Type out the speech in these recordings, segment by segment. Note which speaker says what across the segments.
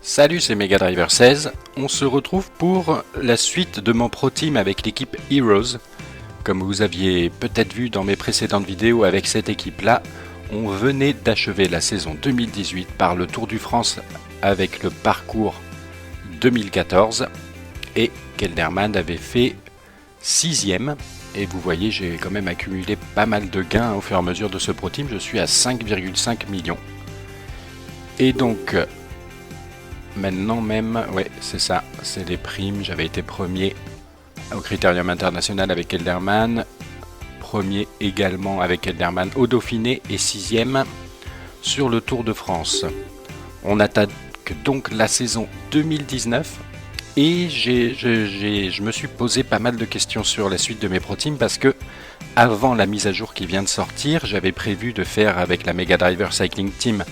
Speaker 1: Salut, c'est Mega Driver 16. On se retrouve pour la suite de mon Pro Team avec l'équipe Heroes. Comme vous aviez peut-être vu dans mes précédentes vidéos avec cette équipe-là, on venait d'achever la saison 2018 par le Tour du France avec le parcours 2014 et Kelderman avait fait 6ème. Et vous voyez, j'ai quand même accumulé pas mal de gains au fur et à mesure de ce Pro Team. Je suis à 5,5 millions. Et donc, maintenant même, ouais, c'est ça, c'est les primes. J'avais été premier au Critérium International avec Kelderman, premier également avec Kelderman au Dauphiné et 6ème sur le Tour de France. On attaque donc la saison 2019 et je me suis posé pas mal de questions sur la suite de mes Pro Teams parce que avant la mise à jour qui vient de sortir, j'avais prévu de faire avec la Mega Driver Cycling Team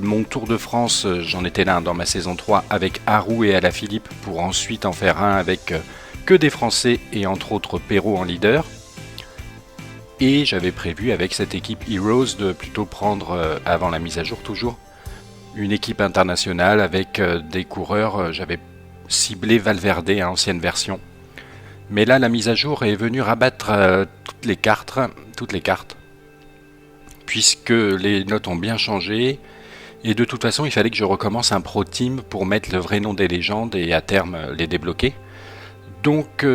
Speaker 1: mon Tour de France. J'en étais là dans ma saison 3 avec Haru et Alaphilippe pour ensuite en faire un avec que des Français et entre autres Perrault en leader. Et j'avais prévu avec cette équipe Heroes de plutôt prendre, avant la mise à jour toujours, une équipe internationale avec des coureurs. J'avais ciblé Valverde, ancienne version. Mais là, la mise à jour est venue rabattre toutes les cartes, puisque les notes ont bien changé. Et de toute façon, il fallait que je recommence un Pro Team pour mettre le vrai nom des légendes et à terme les débloquer. Donc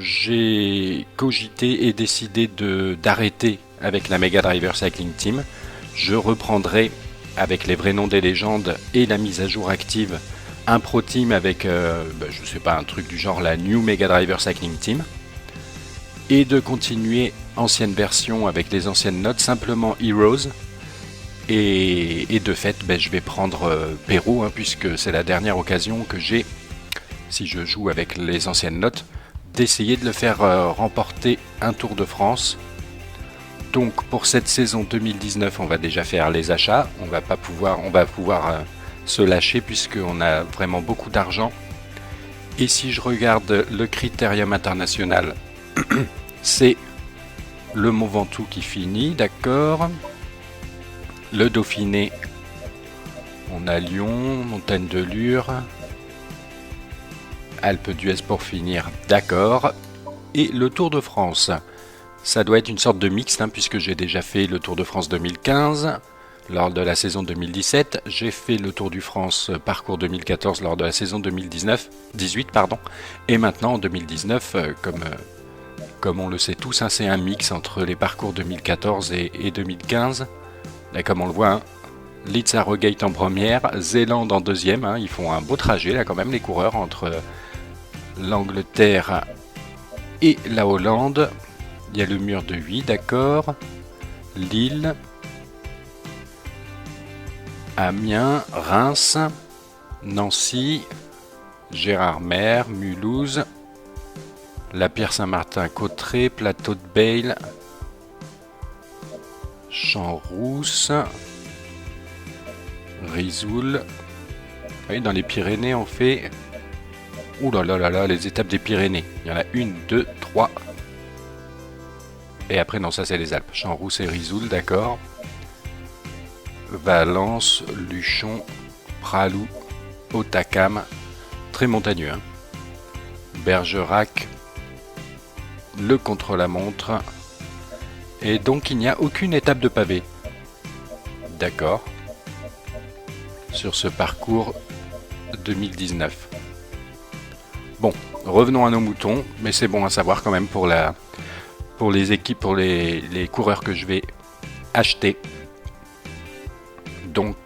Speaker 1: j'ai cogité et décidé d'arrêter avec la Mega Driver Cycling Team. Je reprendrai avec les vrais noms des légendes et la mise à jour active un Pro Team avec, je sais pas, un truc du genre la New Mega Driver Cycling Team. Et de continuer ancienne version avec les anciennes notes, simplement Heroes. Et de fait, je vais prendre Perrault, puisque c'est la dernière occasion que j'ai, si je joue avec les anciennes notes, d'essayer de le faire remporter un Tour de France. Donc pour cette saison 2019, on va déjà faire les achats. On va pouvoir se lâcher puisqu'on a vraiment beaucoup d'argent. Et si je regarde le Critérium International, c'est le Mont Ventoux qui finit, d'accord. Le Dauphiné, on a Lyon, Montagne de Lure, Alpes d'Huez pour finir, d'accord. Et le Tour de France, ça doit être une sorte de mixte, puisque j'ai déjà fait le Tour de France 2015 lors de la saison 2017. J'ai fait le Tour du France parcours 2014 lors de la saison 2018, et maintenant en 2019, comme on le sait tous, c'est un mix entre les parcours 2014 et 2015. Là, comme on le voit, Leeds Harrogate en première, Zélande en deuxième. Ils font un beau trajet là quand même les coureurs entre l'Angleterre et la Hollande. Il y a le mur de Huy, d'accord. Lille, Amiens, Reims, Nancy, Gérardmer, Mulhouse, La Pierre-Saint-Martin-Cauterets, Plateau de Bayle, Champs-Rousse, Risoul. Oui, dans les Pyrénées, on fait... Ouh là là là là, les étapes des Pyrénées. Il y en a 1, 2, 3. Et après, non, ça c'est les Alpes. Champs-Rousse et Risoul, d'accord. Valence, Luchon, Pralou, Hautacam. Très montagneux. Bergerac, le contre-la-montre. Et donc il n'y a aucune étape de pavé. D'accord. Sur ce parcours 2019. Bon, revenons à nos moutons, mais c'est bon à savoir quand même pour les équipes, pour les coureurs que je vais acheter. Donc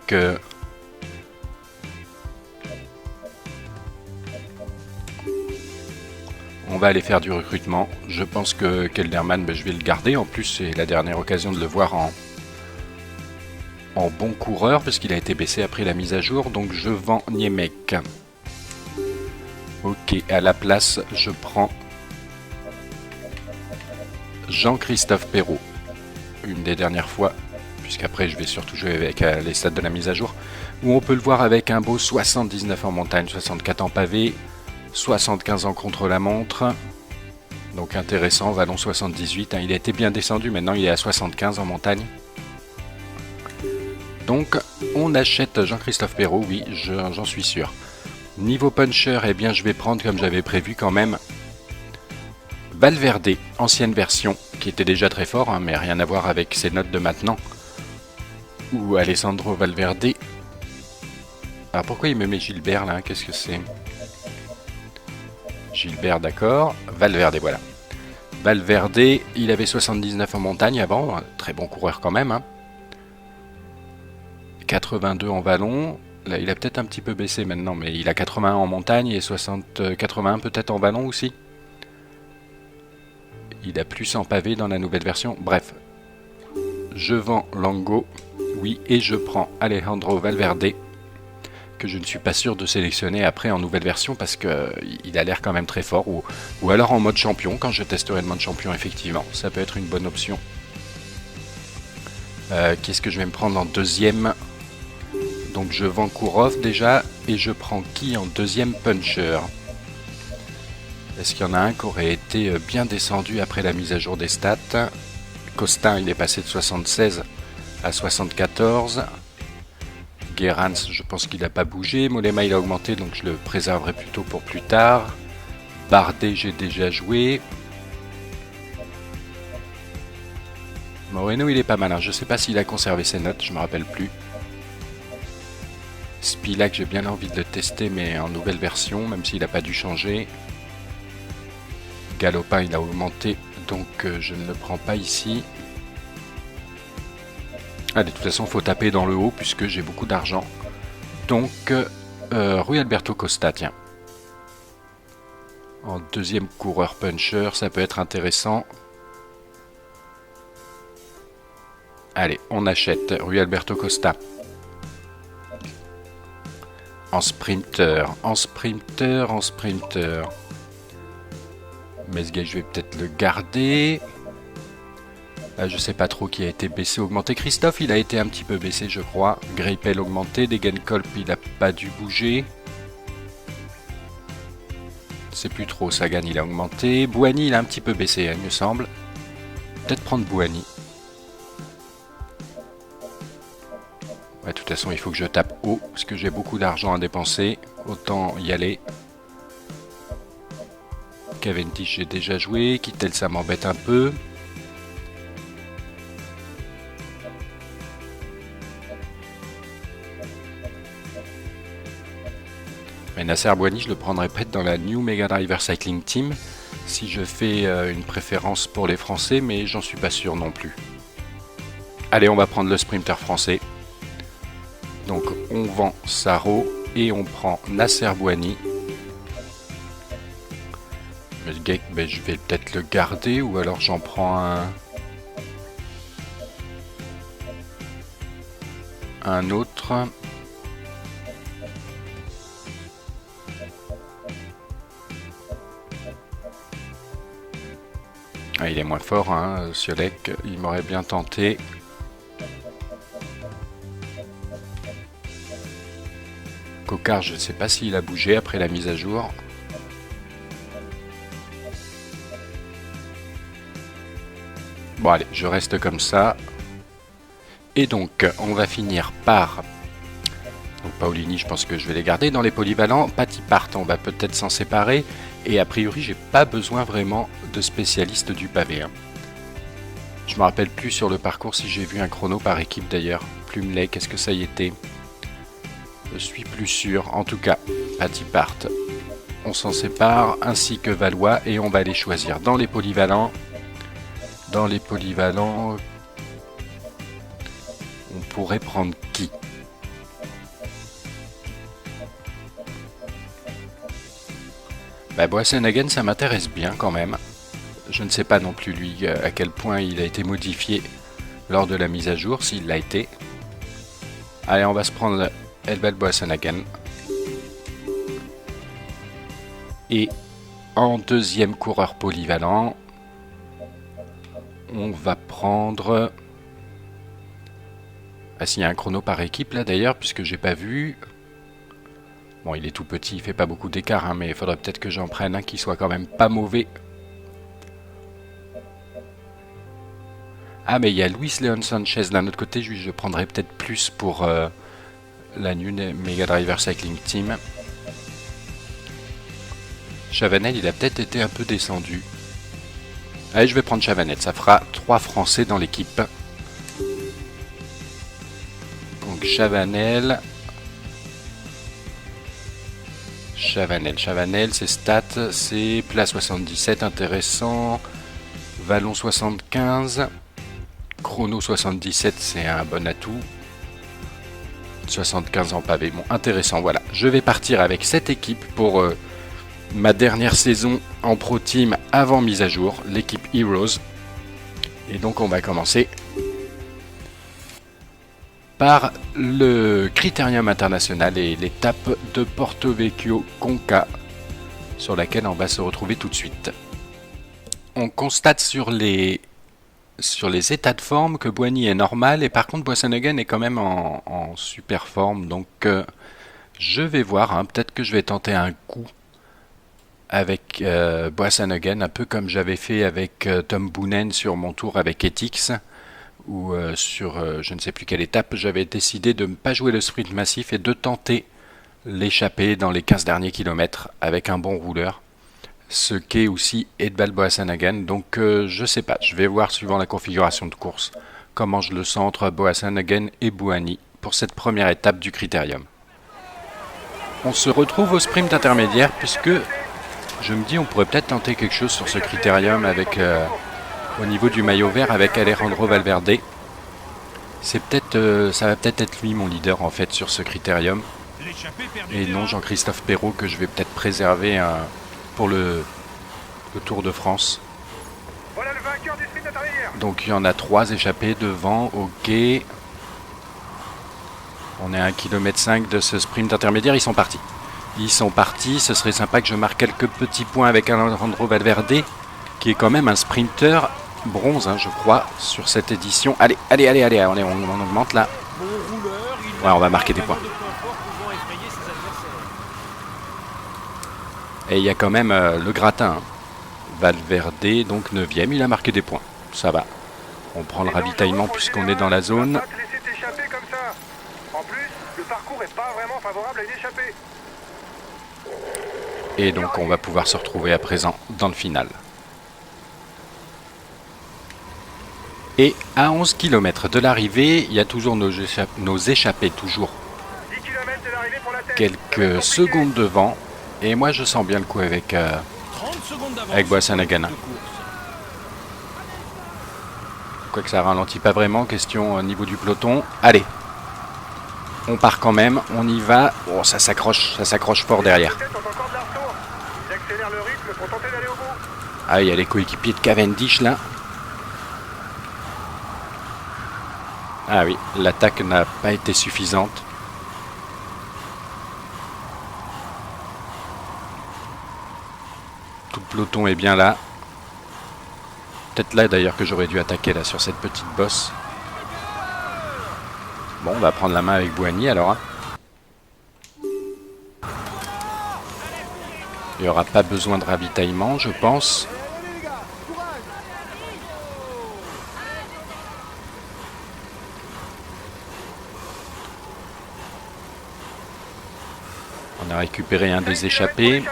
Speaker 1: on va aller faire du recrutement. Je pense que Kelderman, je vais le garder. En plus, c'est la dernière occasion de le voir en bon coureur, parce qu'il a été baissé après la mise à jour. Donc je vends Niemek. Ok, à la place, je prends Jean-Christophe Perrault. Une des dernières fois, puisqu'après je vais surtout jouer avec les stats de la mise à jour, où on peut le voir avec un beau 79 en montagne, 64 en pavé, 75 en contre-la-montre. Donc intéressant, Vallon 78, il a été bien descendu, maintenant il est à 75 en montagne. Donc on achète Jean-Christophe Perrault, oui, j'en suis sûr. Niveau puncher, eh bien je vais prendre comme j'avais prévu quand même Valverde, ancienne version, qui était déjà très fort, hein, mais rien à voir avec ses notes de maintenant. Ou Alessandro Valverde. Alors pourquoi il me met Gilbert là? Qu'est-ce que c'est? Gilbert, d'accord. Valverde, voilà. Valverde, il avait 79 en montagne avant, très bon coureur quand même. Hein. 82 en vallon. Là, il a peut-être un petit peu baissé maintenant, mais il a 81 en montagne et 81 peut-être en vallon aussi. Il a plus en pavé dans la nouvelle version. Bref, je vends Lango, oui, et je prends Alejandro Valverde, que je ne suis pas sûr de sélectionner après en nouvelle version parce qu'il a l'air quand même très fort. Ou alors en mode champion, quand je testerai le mode champion, effectivement, ça peut être une bonne option. Qu'est-ce que je vais me prendre en deuxième? Donc je vends Kourov déjà, et je prends qui en deuxième puncher? Est-ce qu'il y en a un qui aurait été bien descendu après la mise à jour des stats? Costin, il est passé de 76 à 74. Guérans, je pense qu'il n'a pas bougé. Mollema, il a augmenté, donc je le préserverai plutôt pour plus tard. Bardet, j'ai déjà joué. Moreno, il est pas mal. Hein. Je ne sais pas s'il a conservé ses notes, je ne me rappelle plus. Spilak, j'ai bien envie de le tester, mais en nouvelle version, même s'il n'a pas dû changer. Galopin, il a augmenté, donc je ne le prends pas ici. Ah, de toute façon, il faut taper dans le haut, puisque j'ai beaucoup d'argent. Donc, Rui Alberto Costa, tiens. En deuxième coureur puncher, ça peut être intéressant. Allez, on achète Rui Alberto Costa. En sprinter. Mesguet, je vais peut-être le garder. Là, je sais pas trop qui a été baissé, augmenté. Christophe, il a été un petit peu baissé, je crois. Greipel augmenté. Degenkolb, il n'a pas dû bouger. C'est plus trop. Sagan, il a augmenté. Bouhanni, il a un petit peu baissé, il me semble. Peut-être prendre Bouhanni. Ouais, de toute façon, il faut que je tape haut, parce que j'ai beaucoup d'argent à dépenser. Autant y aller. Cavendish, j'ai déjà joué. Kittel, ça m'embête un peu. Mais Nasser Bouhanni, je le prendrais peut-être dans la New Mega Driver Cycling Team si je fais une préférence pour les Français, mais j'en suis pas sûr non plus. Allez, on va prendre le sprinter français. Donc on vend Sarro et on prend Nasser Bouhanni. Ben, je vais peut-être le garder ou alors j'en prends un autre. Ah, il est moins fort, hein, Ciolek, il m'aurait bien tenté. Cocard, je ne sais pas s'il a bougé après la mise à jour. Bon allez, je reste comme ça. Et donc, on va finir par... Donc Paolini, je pense que je vais les garder. Dans les polyvalents, Patipart, on va peut-être s'en séparer. Et a priori, j'ai pas besoin vraiment de spécialiste du pavé. Hein. Je me rappelle plus sur le parcours si j'ai vu un chrono par équipe d'ailleurs. Plumelet, qu'est-ce que ça y était? Je suis plus sûr. En tout cas, Patipart, on s'en sépare, ainsi que Valois, et on va les choisir. Dans les polyvalents, on pourrait prendre qui? Bah, Boassenhagen, ça m'intéresse bien quand même. Je ne sais pas non plus lui à quel point il a été modifié lors de la mise à jour, s'il l'a été. Allez, on va se prendre Elbert Boassenhagen. Et en deuxième coureur polyvalent, on va prendre... Ah, s'il y a un chrono par équipe là d'ailleurs, puisque j'ai pas vu... Bon, il est tout petit, il fait pas beaucoup d'écart, hein, mais il faudrait peut-être que j'en prenne un qui soit quand même pas mauvais. Ah, mais il y a Luis Leon Sanchez d'un autre côté, je prendrais peut-être plus pour la New Mega Driver Cycling Team. Chavanel, il a peut-être été un peu descendu. Allez, je vais prendre Chavanel, ça fera 3 Français dans l'équipe. Donc Chavanel, ses stats, c'est plat 77, intéressant. Vallon 75. Chrono 77, c'est un bon atout. 75 en pavé, bon, intéressant, voilà. Je vais partir avec cette équipe pour ma dernière saison en Pro Team avant mise à jour, l'équipe Heroes. Et donc on va commencer par le Critérium International et l'étape de Porto Vecchio Conca, sur laquelle on va se retrouver tout de suite. On constate sur les états de forme que Boigny est normal et par contre Boissenhagen est quand même en super forme, donc je vais voir, hein, peut-être que je vais tenter un coup avec Boissenhagen, un peu comme j'avais fait avec Tom Boonen sur mon tour avec Etix, ou sur je ne sais plus quelle étape, j'avais décidé de ne pas jouer le sprint massif et de tenter l'échappée dans les 15 derniers kilomètres avec un bon rouleur. Ce qu'est aussi Edvald Boasson-Hagen, donc je sais pas, je vais voir suivant la configuration de course comment je le sens entre Boasson-Hagen et Bouhanni pour cette première étape du Critérium. On se retrouve au sprint intermédiaire puisque je me dis on pourrait peut-être tenter quelque chose sur ce Critérium avec au niveau du maillot vert avec Alejandro Valverde. C'est peut-être ça va peut-être être lui mon leader en fait sur ce Critérium et non Jean-Christophe Perrault que je vais peut-être préserver pour le Tour de France.
Speaker 2: Voilà le vainqueur du sprint intermédiaire.
Speaker 1: Donc il y en a 3 échappés devant, ok. On est à 1,5 km de ce sprint intermédiaire, ils sont partis, ce serait sympa que je marque quelques petits points avec Alejandro Valverde, qui est quand même un sprinter bronze, hein, je crois, sur cette édition. Allez, on augmente là. Ouais, on va marquer des points. Et il y a quand même le gratin. Hein. Valverde, donc 9ème, il a marqué des points. Ça va. On prend le ravitaillement puisqu'on est dans la zone.
Speaker 2: En plus, le parcours est pas vraiment favorable à une échappée.
Speaker 1: Et donc on va pouvoir se retrouver à présent dans le final. Et à 11 km de l'arrivée, il y a toujours nos échappés, toujours quelques secondes devant. Et moi je sens bien le coup avec Boasson-Hagen. Quoique ça ralentit pas vraiment, question au niveau du peloton. Allez, on part quand même, on y va. Oh, ça s'accroche fort derrière. Ah, il y a les coéquipiers de Cavendish là. Ah oui, l'attaque n'a pas été suffisante. Tout le peloton est bien là. Peut-être là d'ailleurs que j'aurais dû attaquer là sur cette petite bosse. Bon, on va prendre la main avec Bouhanni alors. Hein. Il n'y aura pas besoin de ravitaillement, je pense. On a récupéré un des échappés.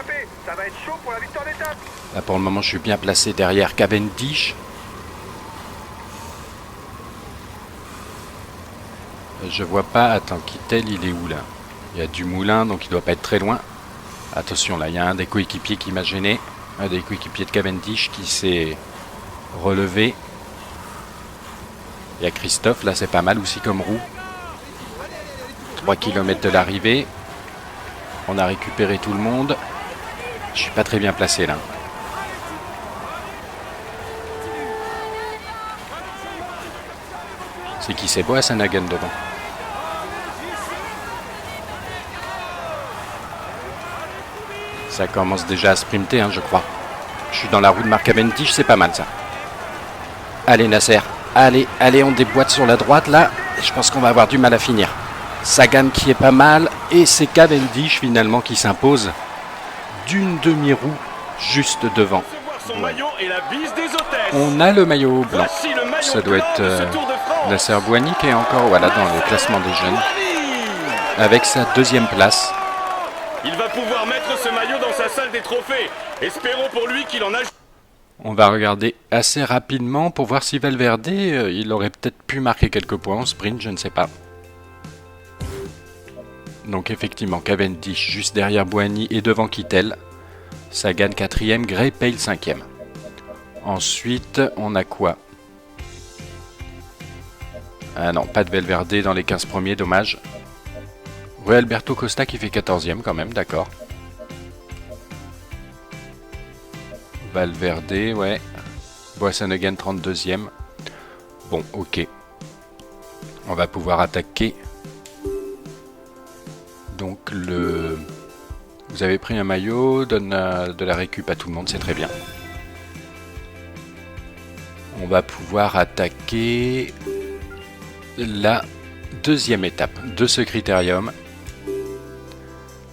Speaker 1: Là pour le moment je suis bien placé derrière Cavendish. Je vois pas, attends, Kittel il est où là? Il y a du moulin donc il doit pas être très loin. Attention là, il y a un des coéquipiers qui m'a gêné. Un des coéquipiers de Cavendish qui s'est relevé. Il y a Christophe, là c'est pas mal aussi comme roue. 3 km de l'arrivée. On a récupéré tout le monde. Je suis pas très bien placé là. C'est qui? C'est Boasson-Hagen devant. Ça commence déjà à sprinter, hein, je crois. Je suis dans la roue de Mark Cavendish, c'est pas mal ça. Allez Nasser, allez, on déboîte sur la droite là. Je pense qu'on va avoir du mal à finir. Sagan qui est pas mal et c'est Cavendish finalement qui s'impose d'une demi-roue juste devant.
Speaker 3: Son maillot et la bise des hôtesses.
Speaker 1: On a le maillot blanc.
Speaker 3: Voici le
Speaker 1: ça doit être Nasser Bouhanni qui est encore voilà, dans le classement des jeunes, avec sa deuxième place.
Speaker 3: Il va pouvoir mettre ce maillot dans sa salle des trophées. Espérons pour lui qu'il en a...
Speaker 1: On va regarder assez rapidement pour voir si Valverde, il aurait peut-être pu marquer quelques points en sprint, je ne sais pas. Donc effectivement, Cavendish juste derrière Bouhanni et devant Kittel. Sagan 4e, Gray Pale 5e. Ensuite, on a quoi? Ah non, pas de Valverde dans les 15 premiers, dommage. Rui Alberto Costa qui fait 14e quand même, d'accord. Valverde, ouais. Boasson-Hagen 32e. Bon, ok. On va pouvoir attaquer. Donc vous avez pris un maillot, donne de la récup à tout le monde, c'est très bien. On va pouvoir attaquer la deuxième étape de ce critérium.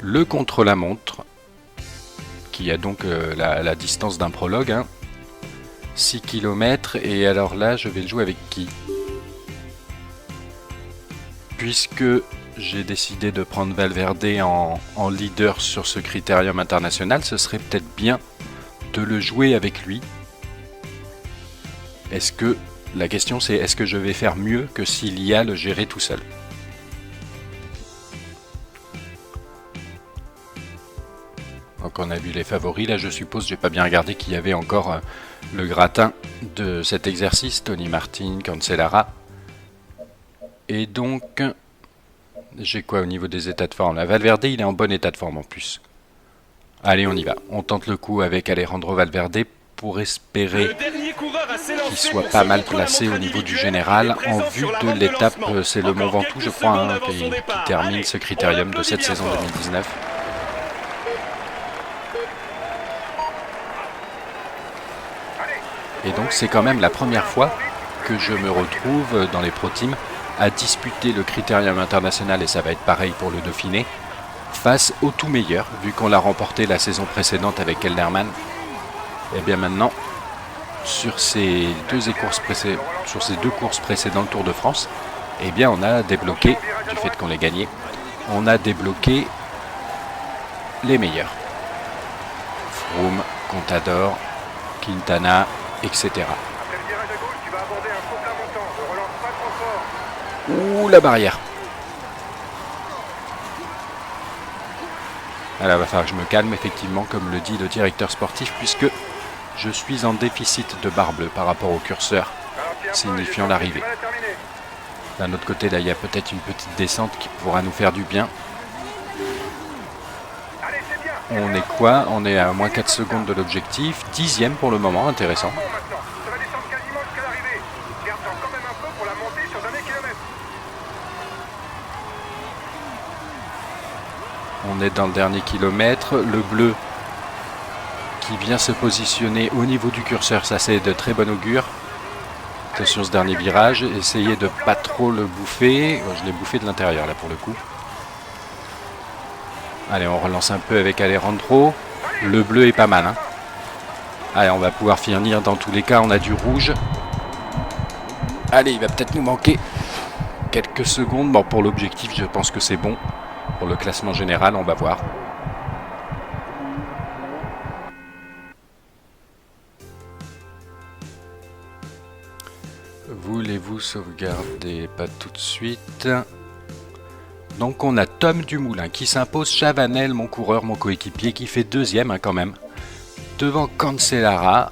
Speaker 1: Le contre-la-montre, qui a donc la distance d'un prologue. 6 km, et alors là, je vais le jouer avec qui? Puisque j'ai décidé de prendre Valverde en leader sur ce critérium international, ce serait peut-être bien de le jouer avec lui. La question c'est, est-ce que je vais faire mieux que s'il y a le gérer tout seul? Donc on a vu les favoris, là je suppose, j'ai pas bien regardé qu'il y avait encore le gratin de cet exercice, Tony Martin, Cancellara. Et donc, j'ai quoi au niveau des états de forme? La Valverde, il est en bon état de forme en plus. Allez, on y va. On tente le coup avec Alejandro Valverde pour espérer qu'il soit pas mal placé au niveau du général. En vue de l'étape, c'est le Mont Ventoux, je crois, qui termine ce critérium de cette saison 2019. Et donc, c'est quand même la première fois que je me retrouve dans les Pro Teams à disputer le critérium international, et ça va être pareil pour le Dauphiné, face au tout meilleur, vu qu'on l'a remporté la saison précédente avec Kelderman. Et bien maintenant, sur ces deux courses précédentes Tour de France, eh bien on a débloqué, du fait qu'on l'ait gagné, on a débloqué les meilleurs. Froome, Contador, Quintana, etc. Ouh, la barrière. Alors, il va falloir que je me calme, effectivement, comme le dit le directeur sportif, puisque je suis en déficit de barre bleue par rapport au curseur, signifiant l'arrivée. D'un autre côté, là, il y a peut-être une petite descente qui pourra nous faire du bien. On est quoi? On est à moins 4 secondes de l'objectif. 10e pour le moment, intéressant. On est dans le dernier kilomètre. Le bleu qui vient se positionner au niveau du curseur, ça c'est de très bon augure. Attention ce dernier virage, essayez de pas trop le bouffer. Je l'ai bouffé de l'intérieur là pour le coup. Allez, on relance un peu avec Alejandro. Le bleu est pas mal. Hein. Allez, on va pouvoir finir dans tous les cas. On a du rouge. Allez, il va peut-être nous manquer quelques secondes. Bon, pour l'objectif, je pense que c'est bon. Pour le classement général, on va voir. Voulez-vous sauvegarder? Pas tout de suite. Donc on a Tom Dumoulin qui s'impose, Chavanel, mon coureur, mon coéquipier, qui fait deuxième quand même. Devant Cancellara,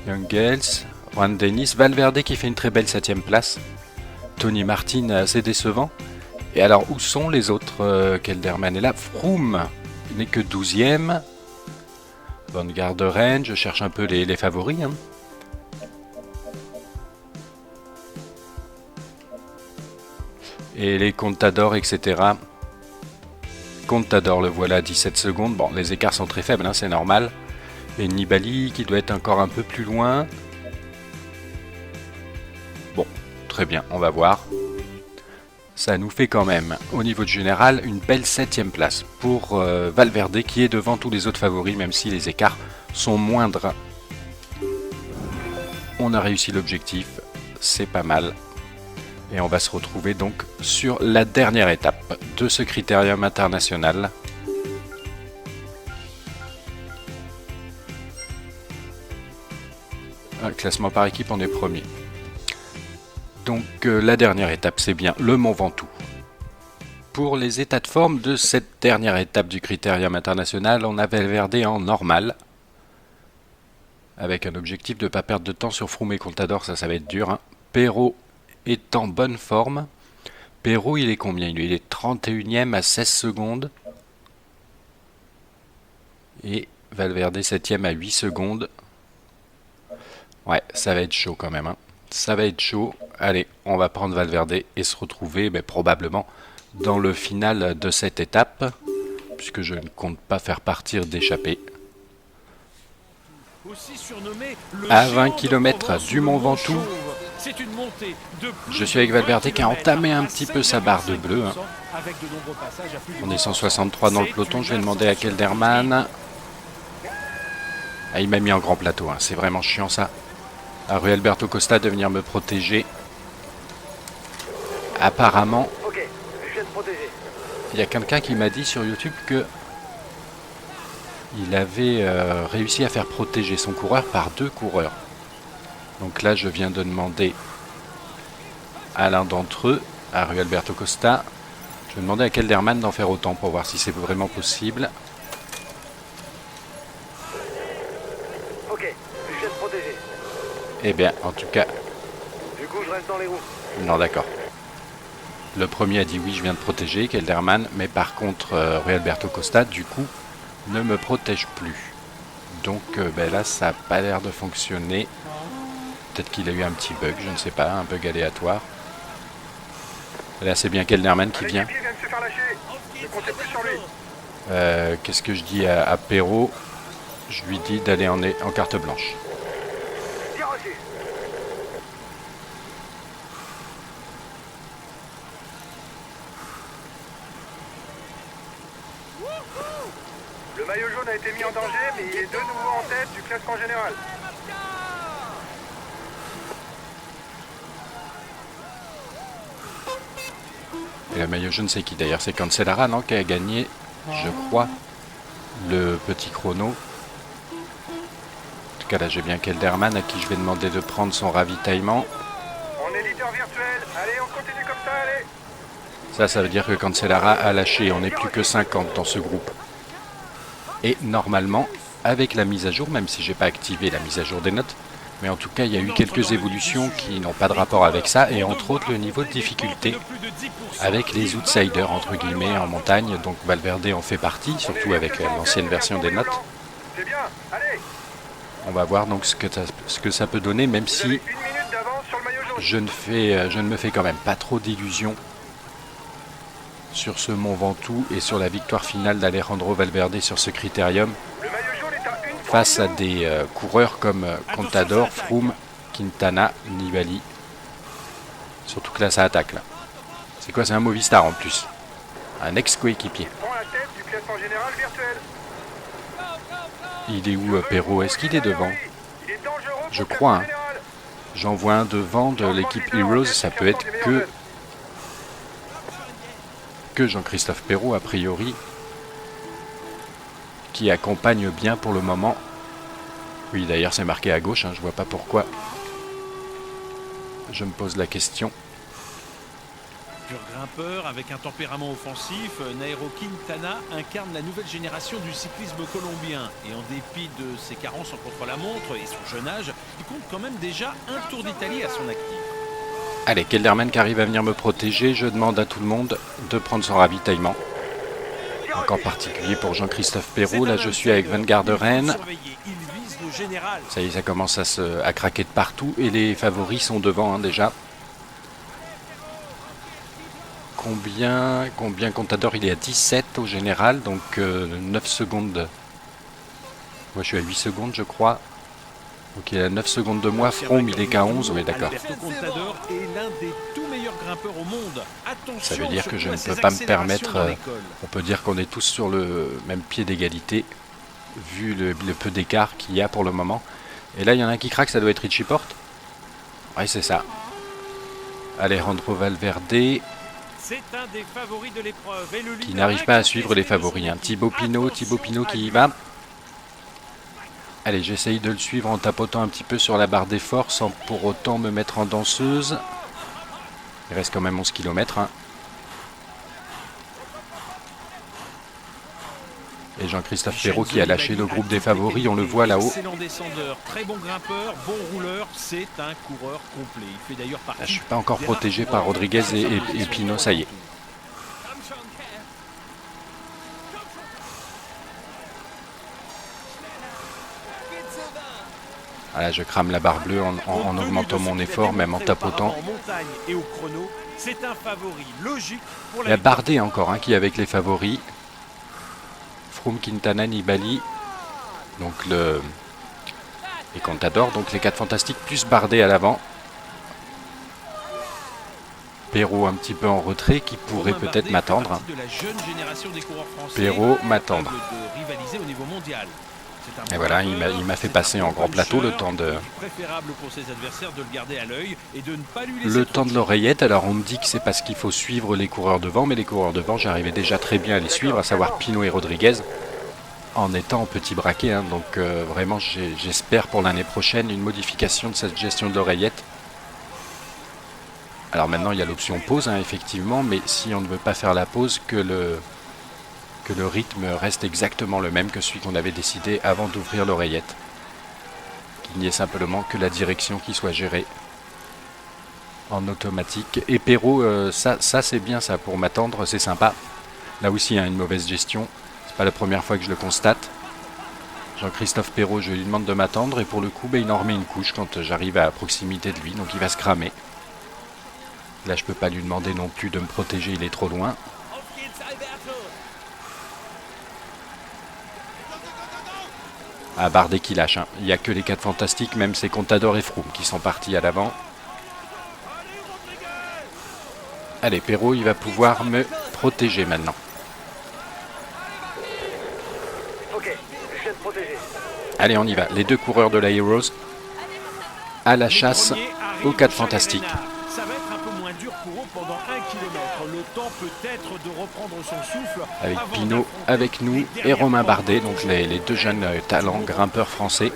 Speaker 1: Jungels, Juan Dennis, Valverde qui fait une très belle 7e place. Tony Martin assez décevant. Et alors où sont les autres? Kelderman est là. Froome n'est que 12e. Van Garderen, je cherche un peu les favoris. Hein. Et les Contador, etc. Contador, le voilà, 17 secondes. Bon, les écarts sont très faibles, hein, c'est normal. Et Nibali qui doit être encore un peu plus loin. Bon, très bien, on va voir. Ça nous fait quand même, au niveau du général, une belle 7e place pour Valverde qui est devant tous les autres favoris, même si les écarts sont moindres. On a réussi l'objectif. c'est pas mal. Et on va se retrouver donc sur la dernière étape de ce critérium international. Classement par équipe, on est premier. Donc la dernière étape, c'est bien le Mont Ventoux. Pour les états de forme de cette dernière étape du critérium international, on a Valverde en normal. Avec un objectif de ne pas perdre de temps sur Froome et Contador, ça va être dur. Hein. Perrault est en bonne forme. Perrault, il est combien? Il est 31e à 16 secondes. Et Valverde 7e à 8 secondes. Ouais, ça va être chaud quand même. Hein. Ça va être chaud. Allez, on va prendre Valverde et se retrouver probablement dans le final de cette étape. Puisque je ne compte pas faire partir d'échappée. À 20 km du Mont Ventoux. Je suis avec Valverde qui a entamé un petit peu sa barre de bleu. Hein. On est 163 dans le peloton. Je vais demander à Kelderman. Ah, il m'a mis en grand plateau. Hein. C'est vraiment chiant ça. À Rui Alberto Costa de venir me protéger. Apparemment, il y a quelqu'un qui m'a dit sur YouTube que il avait réussi à faire protéger son coureur par 2 coureurs. Donc là, je viens de demander à l'un d'entre eux, à Rui Alberto Costa, je vais demander à Kelderman d'en faire autant pour voir si c'est vraiment possible.
Speaker 2: Ok, je viens de protéger.
Speaker 1: Eh bien, en tout cas...
Speaker 2: Du coup, je reste dans les roues.
Speaker 1: Non, d'accord. Le premier a dit oui, je viens de protéger, Kelderman, mais par contre, Rui Alberto Costa, du coup, ne me protège plus. Donc là, ça n'a pas l'air de fonctionner. Peut-être qu'il a eu un petit bug, je ne sais pas, un bug aléatoire. Là, c'est bien Kelderman qui vient. Qu'est-ce que je dis à Perrault? Je lui dis d'aller en carte blanche.
Speaker 2: Le maillot jaune a été mis en danger, mais il est de nouveau en tête du classement général.
Speaker 1: Et le maillot jaune, c'est qui d'ailleurs? C'est Cancellara, non, qui a gagné, je crois, le petit chrono. En tout cas, là, j'ai bien Kelderman à qui je vais demander de prendre son ravitaillement.
Speaker 2: On est leader virtuel. Allez, on continue comme ça, allez.
Speaker 1: Ça veut dire que Cancellara a lâché. On n'est plus que 50 dans ce groupe. Et normalement, avec la mise à jour, même si j'ai pas activé la mise à jour des notes, mais en tout cas, il y a eu quelques évolutions qui n'ont pas de rapport avec ça, et entre autres le niveau de difficulté avec les outsiders, entre guillemets, en montagne. Donc Valverde en fait partie, surtout avec l'ancienne version des notes.
Speaker 2: C'est bien, allez.
Speaker 1: On va voir donc ce que ça peut donner, même si
Speaker 2: Une minute d'avance sur le maillot jaune.
Speaker 1: je ne me fais quand même pas trop d'illusions sur ce Mont Ventoux et sur la victoire finale d'Alejandro Valverde sur ce critérium.
Speaker 2: Le maillot jaune est à une
Speaker 1: Face à des coureurs comme Contador, Froome, Quintana, Nibali. Surtout que là, ça attaque. Là. C'est quoi? C'est un Movistar en plus. Un ex-coéquipier.
Speaker 2: prend la tête du classement général virtuel.
Speaker 1: Il est où, Perrault? Est-ce qu'il est devant?
Speaker 2: Il est dangereux
Speaker 1: Je
Speaker 2: pour le
Speaker 1: crois. Hein.
Speaker 2: classement général.
Speaker 1: J'en vois un devant de l'équipe Heroes. Ça peut être que Jean-Christophe Perrault, a priori, qui accompagne bien pour le moment. Oui, d'ailleurs, c'est marqué à gauche. Hein, je vois pas pourquoi. Je me pose la question.
Speaker 4: Pur grimpeur avec un tempérament offensif, Nairo Quintana incarne la nouvelle génération du cyclisme colombien. Et en dépit de ses carences en contre-la-montre et son jeune âge, il compte quand même déjà un Tour d'Italie à son actif.
Speaker 1: Allez, Kelderman qui arrive à venir me protéger. Je demande à tout le monde de prendre son ravitaillement. Donc en particulier pour Jean-Christophe Perrault. Là, je suis avec Van Garderen. Ça y est, ça commence à craquer de partout. Et les favoris sont devant, hein, déjà. Combien Contador? Il est à 17 au général. Donc 9 secondes. Moi, je suis à 8 secondes, je crois. Donc il est à 9 secondes de moi. Froome, il est qu'à 11. Oui, d'accord.
Speaker 4: Contador est l'un des tout meilleurs grimpeurs au monde.
Speaker 1: Ça veut dire que je ne peux pas me permettre... on peut dire qu'on est tous sur le même pied d'égalité, vu le peu d'écart qu'il y a pour le moment. Et là, il y en a un qui craque, ça doit être Richie Porte. Oui, c'est ça. Alejandro Valverde
Speaker 4: C'est un des favoris de l'épreuve. Et le
Speaker 1: qui
Speaker 4: leader
Speaker 1: n'arrive pas à suivre les
Speaker 4: incontesté de
Speaker 1: favoris.
Speaker 4: son
Speaker 1: Un Thibaut Pinot qui y va. Allez, j'essaye de le suivre en tapotant un petit peu sur la barre d'effort sans pour autant me mettre en danseuse. Il reste quand même 11 km. Hein. Et Jean-Christophe Perrault qui a lâché le groupe des favoris, on le voit là-haut.
Speaker 4: Excellent descendeur, très bon grimpeur, bon rouleur, c'est un coureur complet. Il fait d'ailleurs partie.
Speaker 1: Là, je suis pas encore protégé par Rodriguez et Pinot, ça y est. Voilà, je crame la barre bleue en augmentant mon effort, même en tapotant.
Speaker 4: En montagne et au chrono, c'est un favori logique pour
Speaker 1: Il y a Bardet encore qui est avec les favoris. Froome, Quintana, Nibali. Donc et Contador, donc les 4 fantastiques, plus Bardet à l'avant. Perrault un petit peu en retrait qui pourrait peut-être m'attendre. Perrault m'attendre. Et voilà, il m'a fait passer en grand plateau le temps de l'oreillette. Alors on me dit que c'est parce qu'il faut suivre les coureurs devant, mais les coureurs devant, j'arrivais déjà très bien à les suivre, à savoir Pinot et Rodriguez, en étant en petit braquet. Hein. Donc vraiment, j'espère pour l'année prochaine une modification de cette gestion de l'oreillette. Alors maintenant, il y a l'option pause, effectivement, mais si on ne veut pas faire la pause, que le rythme reste exactement le même que celui qu'on avait décidé avant d'ouvrir l'oreillette. Qu'il n'y ait simplement que la direction qui soit gérée en automatique. Et Perrault, ça c'est bien ça, pour m'attendre, c'est sympa. Là aussi, une mauvaise gestion. C'est pas la première fois que je le constate. Jean-Christophe Perrault, je lui demande de m'attendre et pour le coup, il en remet une couche quand j'arrive à proximité de lui, donc il va se cramer. Là, je peux pas lui demander non plus de me protéger, il est trop loin. Ah, Bardet qui lâche. Il n'y a que les 4 fantastiques, même c'est Contador et Froome qui sont partis à l'avant. Allez, Perrault, il va pouvoir me protéger maintenant.
Speaker 2: Ok, je viens de protéger.
Speaker 1: Allez, on y va. Les 2 coureurs de la Heroes à la chasse aux 4 fantastiques.
Speaker 4: Ça va être un peu moins dur pour eux pendant 1 km. Le temps peut-être de reprendre son souffle.
Speaker 1: Avec Pinot avec nous et Romain Bardet, donc les 2 jeunes talents grimpeurs français.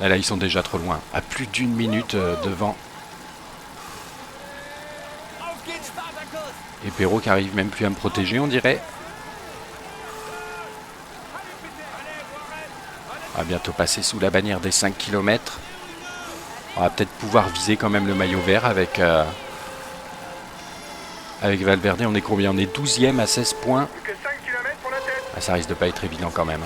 Speaker 1: Là, ils sont déjà trop loin, à plus d'1 minute devant. Et Perrault qui arrive même plus à me protéger, on dirait. On va bientôt passer sous la bannière des 5 km. On va peut-être pouvoir viser quand même le maillot vert avec Valverde. On est combien? On est 12e à 16 points.
Speaker 2: Plus que 5 km pour la tête.
Speaker 1: Ah, ça risque de pas être évident quand même.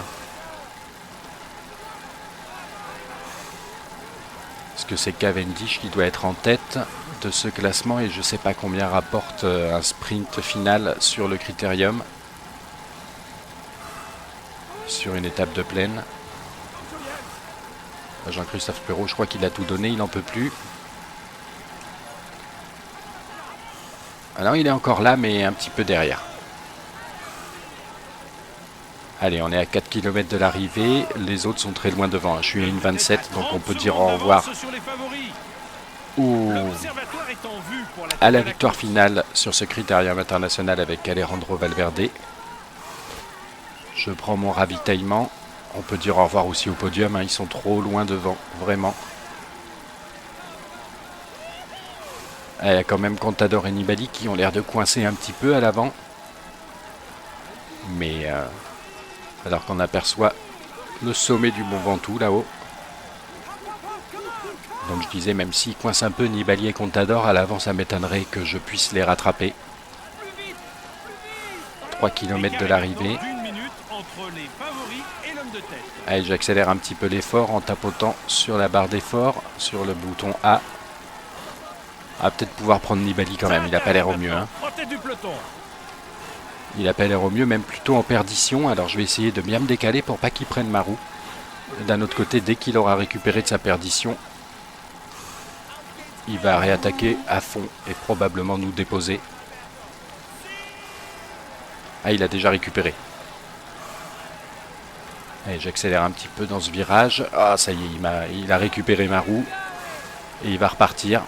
Speaker 1: Parce que c'est Cavendish qui doit être en tête de ce classement et je sais pas combien rapporte un sprint final sur le critérium. Sur une étape de plaine. Jean-Christophe Perrault, je crois qu'il a tout donné, il n'en peut plus. Alors il est encore là, mais un petit peu derrière. Allez, on est à 4 km de l'arrivée. Les autres sont très loin devant. Je suis à une 27, donc on peut dire au revoir à la victoire finale sur ce critérium international avec Alejandro Valverde. Je prends mon ravitaillement. On peut dire au revoir aussi au podium, ils sont trop loin devant, vraiment. Il y a quand même Contador et Nibali qui ont l'air de coincer un petit peu à l'avant. Mais alors qu'on aperçoit le sommet du Mont Ventoux là-haut. Donc je disais, même s'ils coincent un peu Nibali et Contador, à l'avant ça m'étonnerait que je puisse les rattraper. 3 km de l'arrivée. Allez, j'accélère un petit peu l'effort en tapotant sur la barre d'effort, sur le bouton A. On va peut-être pouvoir prendre Nibali quand même, il n'a pas l'air au mieux. Il n'a pas l'air au mieux, même plutôt en perdition. Alors je vais essayer de bien me décaler pour pas qu'il prenne ma roue. D'un autre côté, dès qu'il aura récupéré de sa perdition, il va réattaquer à fond et probablement nous déposer. Ah, il a déjà récupéré. Allez, j'accélère un petit peu dans ce virage. Ah, ça y est, il a récupéré ma roue. Et il va repartir.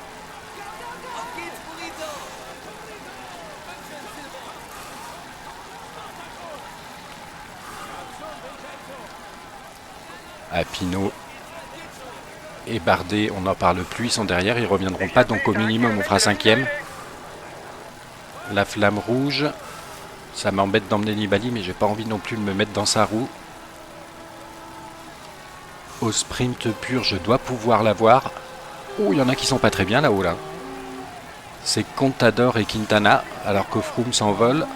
Speaker 1: À Pinot et Bardet, on n'en parle plus, ils sont derrière, ils reviendront pas, donc au minimum on fera 5e. La flamme rouge, ça m'embête d'emmener Nibali, mais j'ai pas envie non plus de me mettre dans sa roue. Au sprint pur, je dois pouvoir l'avoir. Oh, il y en a qui sont pas très bien là-haut là. C'est Contador et Quintana, alors que Froome s'envole.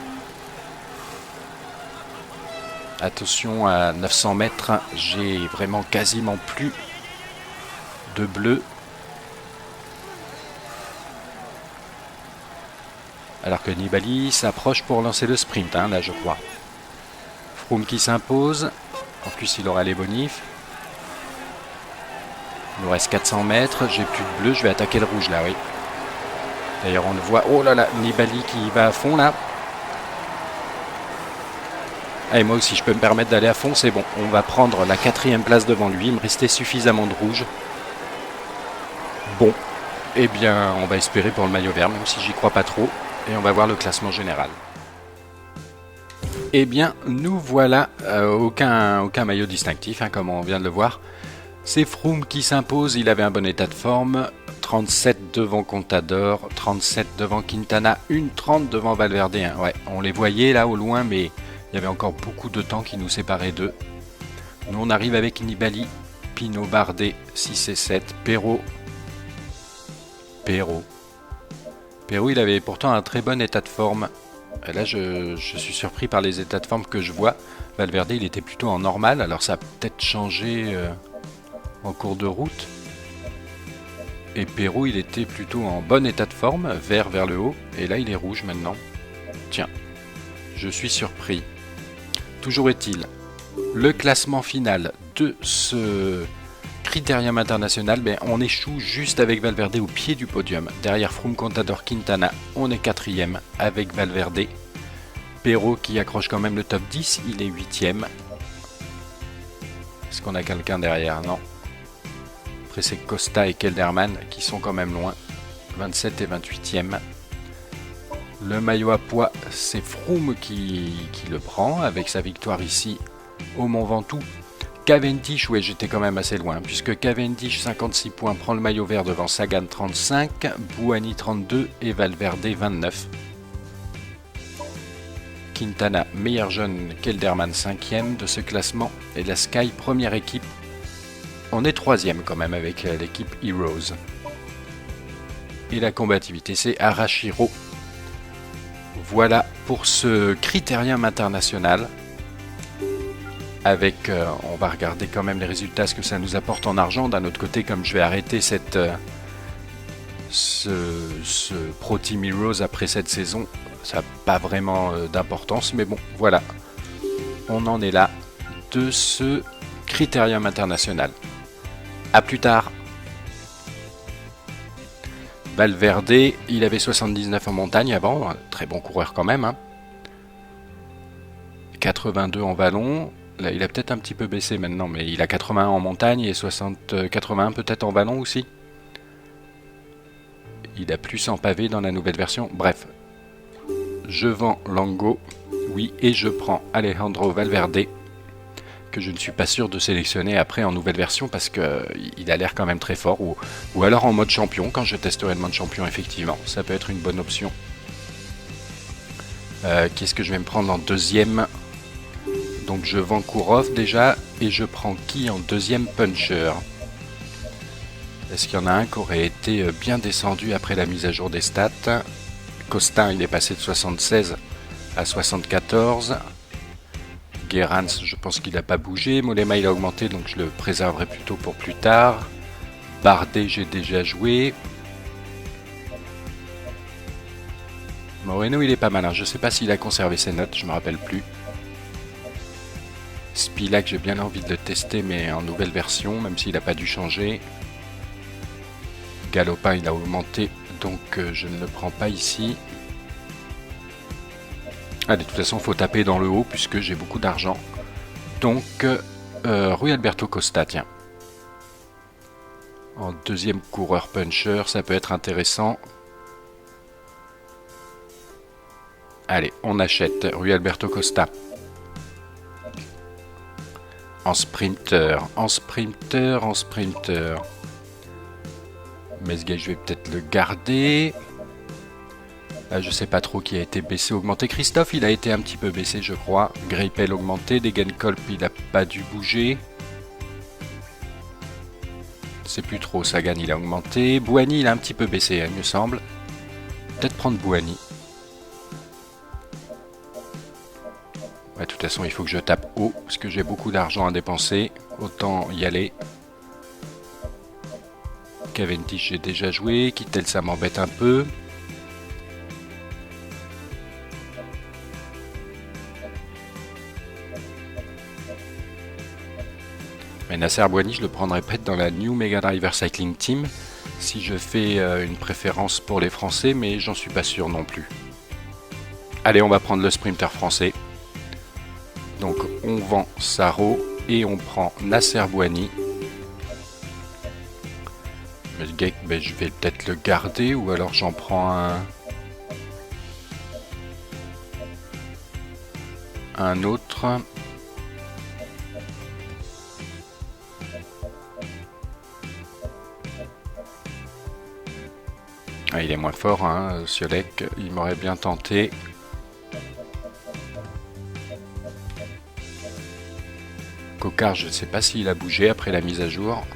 Speaker 1: Attention, à 900 mètres, j'ai vraiment quasiment plus de bleu. Alors que Nibali s'approche pour lancer le sprint, hein, là je crois. Froome qui s'impose. En plus, il aura les bonifs. Il nous reste 400 mètres, j'ai plus de bleu, je vais attaquer le rouge là, oui. D'ailleurs, on le voit. Oh là là, Nibali qui va à fond là. Allez, moi aussi, je peux me permettre d'aller à fond, c'est bon. On va prendre la 4e place devant lui. Il me restait suffisamment de rouge. Bon, eh bien, on va espérer pour le maillot vert, même si j'y crois pas trop. Et on va voir le classement général. Eh bien, nous voilà. Aucun maillot distinctif, hein, comme on vient de le voir. C'est Froome qui s'impose. Il avait un bon état de forme. 37 devant Contador, 37 devant Quintana, 1,30 devant Valverde. Hein. Ouais, on les voyait là au loin, mais il y avait encore beaucoup de temps qui nous séparait d'eux. Nous, on arrive avec Nibali, Pinot, Bardet, 6 et 7, Perrault, il avait pourtant un très bon état de forme. Et là, je suis surpris par les états de forme que je vois. Valverde, il était plutôt en normal, alors ça a peut-être changé en cours de route. Et Perrault, il était plutôt en bon état de forme, vert vers le haut, et là il est rouge maintenant. Tiens, je suis surpris. Toujours est-il, le classement final de ce Critérium international, ben, on échoue juste avec Valverde au pied du podium. Derrière Froome, Contador, Quintana, on est 4e avec Valverde. Perrault qui accroche quand même le top 10, il est 8e. Est-ce qu'on a quelqu'un derrière? Non. Après c'est Costa et Kelderman qui sont quand même loin, 27 et 28e. Le maillot à pois, c'est Froome qui le prend avec sa victoire ici au Mont Ventoux. Cavendish, ouais, j'étais quand même assez loin, puisque Cavendish, 56 points, prend le maillot vert devant Sagan, 35, Bouhanni, 32 et Valverde, 29. Quintana, meilleur jeune, Kelderman, 5e de ce classement, et la Sky, première équipe. On est 3e quand même avec l'équipe Heroes. Et la combativité, c'est Arashiro. Voilà pour ce critérium international. Avec, on va regarder quand même les résultats, ce que ça nous apporte en argent. D'un autre côté, comme je vais arrêter ce Pro Team Heroes après cette saison, ça n'a pas vraiment d'importance. Mais bon, voilà. On en est là de ce critérium international. A plus tard. Valverde, il avait 79 en montagne avant, très bon coureur quand même. Hein. 82 en vallon, là il a peut-être un petit peu baissé maintenant, mais il a 81 en montagne et 81 peut-être en vallon aussi. Il a plus en pavé dans la nouvelle version, bref. Je vends Lango, oui, et je prends Alejandro Valverde, que je ne suis pas sûr de sélectionner après en nouvelle version parce qu'il a l'air quand même très fort, ou alors en mode champion, quand je testerai le mode champion, effectivement, ça peut être une bonne option. Qu'est-ce que je vais me prendre en deuxième? Donc je vends Kourov déjà, et je prends qui en deuxième puncher? Est-ce qu'il y en a un qui aurait été bien descendu après la mise à jour des stats? Costin, il est passé de 76 à 74. Gerrans, je pense qu'il n'a pas bougé. Mollema, il a augmenté, donc je le préserverai plutôt pour plus tard. Bardet, j'ai déjà joué. Moreno, il est pas malin. Je ne sais pas s'il a conservé ses notes, je ne me rappelle plus. Spilak, j'ai bien envie de le tester, mais en nouvelle version, même s'il n'a pas dû changer. Galopin, il a augmenté, donc je ne le prends pas ici. Ah, de toute façon, il faut taper dans le haut puisque j'ai beaucoup d'argent. Donc, Rui Alberto Costa, tiens. En deuxième coureur puncher, ça peut être intéressant. Allez, on achète Rui Alberto Costa. En sprinter, en sprinter, en sprinter. Mais ce gars, je vais peut-être le garder. Là, je sais pas trop qui a été baissé, augmenté. Christophe, il a été un petit peu baissé, je crois. Greipel augmenté. Degenkolb, il a pas dû bouger. C'est plus trop. Sagan, il a augmenté. Bouhanni, il a un petit peu baissé, il me semble. Peut-être prendre Bouhanni. Ouais, de toute façon, il faut que je tape haut, parce que j'ai beaucoup d'argent à dépenser. Autant y aller. Cavendish, j'ai déjà joué. Kittel, ça m'embête un peu. Mais Nasser Bouhanni, je le prendrais peut-être dans la New Mega Driver Cycling Team si je fais une préférence pour les Français, mais j'en suis pas sûr non plus. Allez, on va prendre le sprinter français. Donc on vend Sarro et on prend Nasser Bouhanni. Mais le gars, ben, je vais peut-être le garder ou alors j'en prends un autre. Ah, il est moins fort, hein, Ciolek, il m'aurait bien tenté. Cocard, je ne sais pas s'il a bougé après la mise à jour.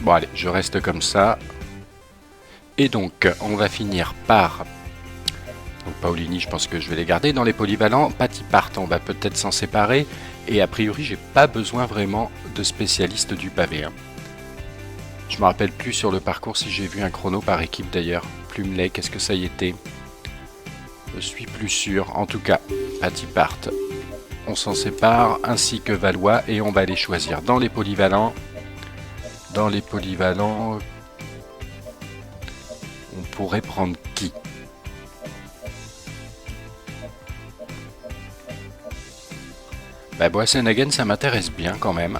Speaker 1: Bon allez, je reste comme ça. Et donc, on va finir par... Donc Paolini, je pense que je vais les garder. Dans les polyvalents, Patipart, on va peut-être s'en séparer. Et a priori, j'ai pas besoin vraiment de spécialiste du pavé. Hein. Je me rappelle plus sur le parcours si j'ai vu un chrono par équipe d'ailleurs. Plumeley, qu'est-ce que ça y était? Je suis plus sûr. En tout cas, Patipart, on s'en sépare, ainsi que Valois, et on va les choisir. Dans les polyvalents, on pourrait prendre qui? Bah, Boassenhagen, ça m'intéresse bien quand même.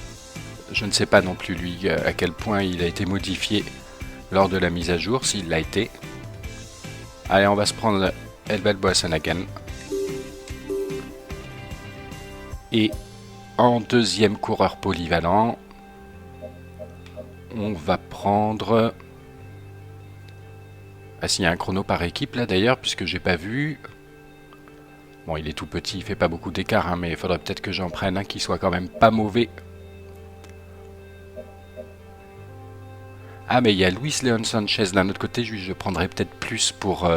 Speaker 1: Je ne sais pas non plus lui à quel point il a été modifié lors de la mise à jour, s'il l'a été. Allez, on va se prendre Elbert Boassenhagen. Et en deuxième coureur polyvalent, on va prendre... Ah, s'il y a un chrono par équipe là d'ailleurs, puisque j'ai pas vu... Bon, il est tout petit, il fait pas beaucoup d'écart, hein, mais il faudrait peut-être que j'en prenne un qui soit quand même pas mauvais. Ah, mais il y a Luis Leon Sanchez d'un autre côté, je prendrais peut-être plus pour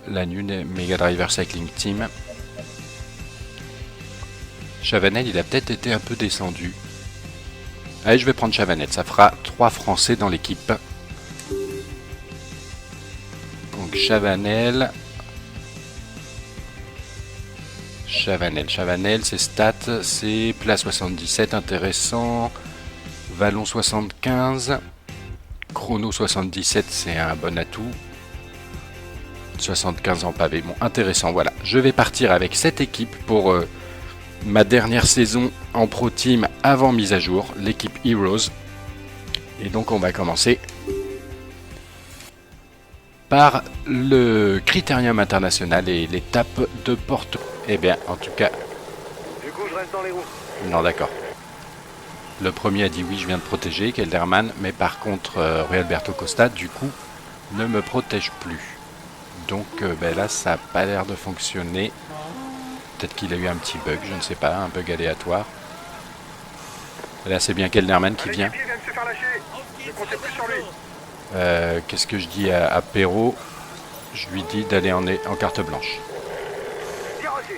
Speaker 1: la New Mega Driver Cycling Team. Chavanel, il a peut-être été un peu descendu. Allez, je vais prendre Chavanel, ça fera 3 Français dans l'équipe. Donc Chavanel... Chavanel, ses stats, c'est plat 77, intéressant. Vallon 75. Chrono 77, c'est un bon atout. 75 en pavé, bon, intéressant, voilà. Je vais partir avec cette équipe pour ma dernière saison en Pro Team avant mise à jour, l'équipe Heroes. Et donc on va commencer par le Critérium International et l'étape de Porto. Eh bien, en tout cas...
Speaker 2: Du coup, je reste dans les roues.
Speaker 1: Non, d'accord. Le premier a dit oui, je viens de protéger, Kelderman, mais par contre, Rui Alberto Costa, du coup, ne me protège plus. Donc ben là, ça n'a pas l'air de fonctionner. Peut-être qu'il a eu un petit bug, je ne sais pas, un bug aléatoire. Là, c'est bien Kelderman qui vient.
Speaker 2: L'équipier vient de se faire lâcher. Je comptais plus sur lui.
Speaker 1: Qu'est-ce que je dis à Perrault? Je lui dis d'aller en carte blanche.
Speaker 2: Tire aussi.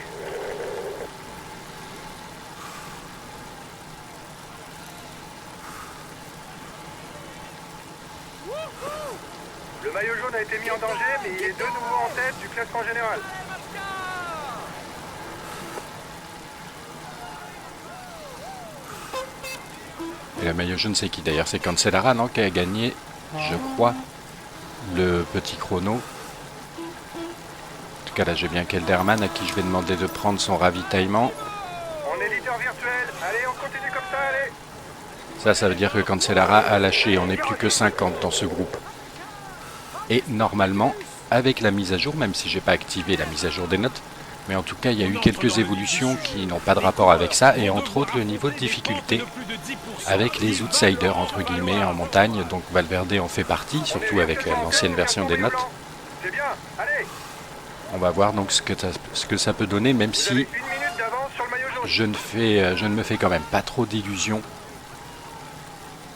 Speaker 2: Le maillot jaune a été mis en danger, mais il est de nouveau en tête du classement général.
Speaker 1: Et la maillot jaune, c'est qui d'ailleurs? C'est Cancellara, non, qui a gagné, je crois, le petit chrono. En tout cas, là, j'ai bien Kelderman à qui je vais demander de prendre son ravitaillement.
Speaker 2: On est leader virtuel. Allez, on continue comme ça, allez.
Speaker 1: Ça veut dire que Cancellara a lâché. On n'est plus que 50 dans ce groupe. Et normalement, avec la mise à jour, même si j'ai pas activé la mise à jour des notes, Mais en tout cas, il y a eu quelques évolutions qui n'ont pas de rapport avec ça, et entre autres le niveau de difficulté avec les outsiders, entre guillemets, en montagne. Donc Valverde en fait partie, surtout avec l'ancienne version des notes.
Speaker 2: C'est bien, allez.
Speaker 1: On va voir donc ce que ça peut donner, même
Speaker 2: Vous avez
Speaker 1: si
Speaker 2: 1 minute d'avance sur le maillot jaune.
Speaker 1: je ne me fais quand même pas trop d'illusions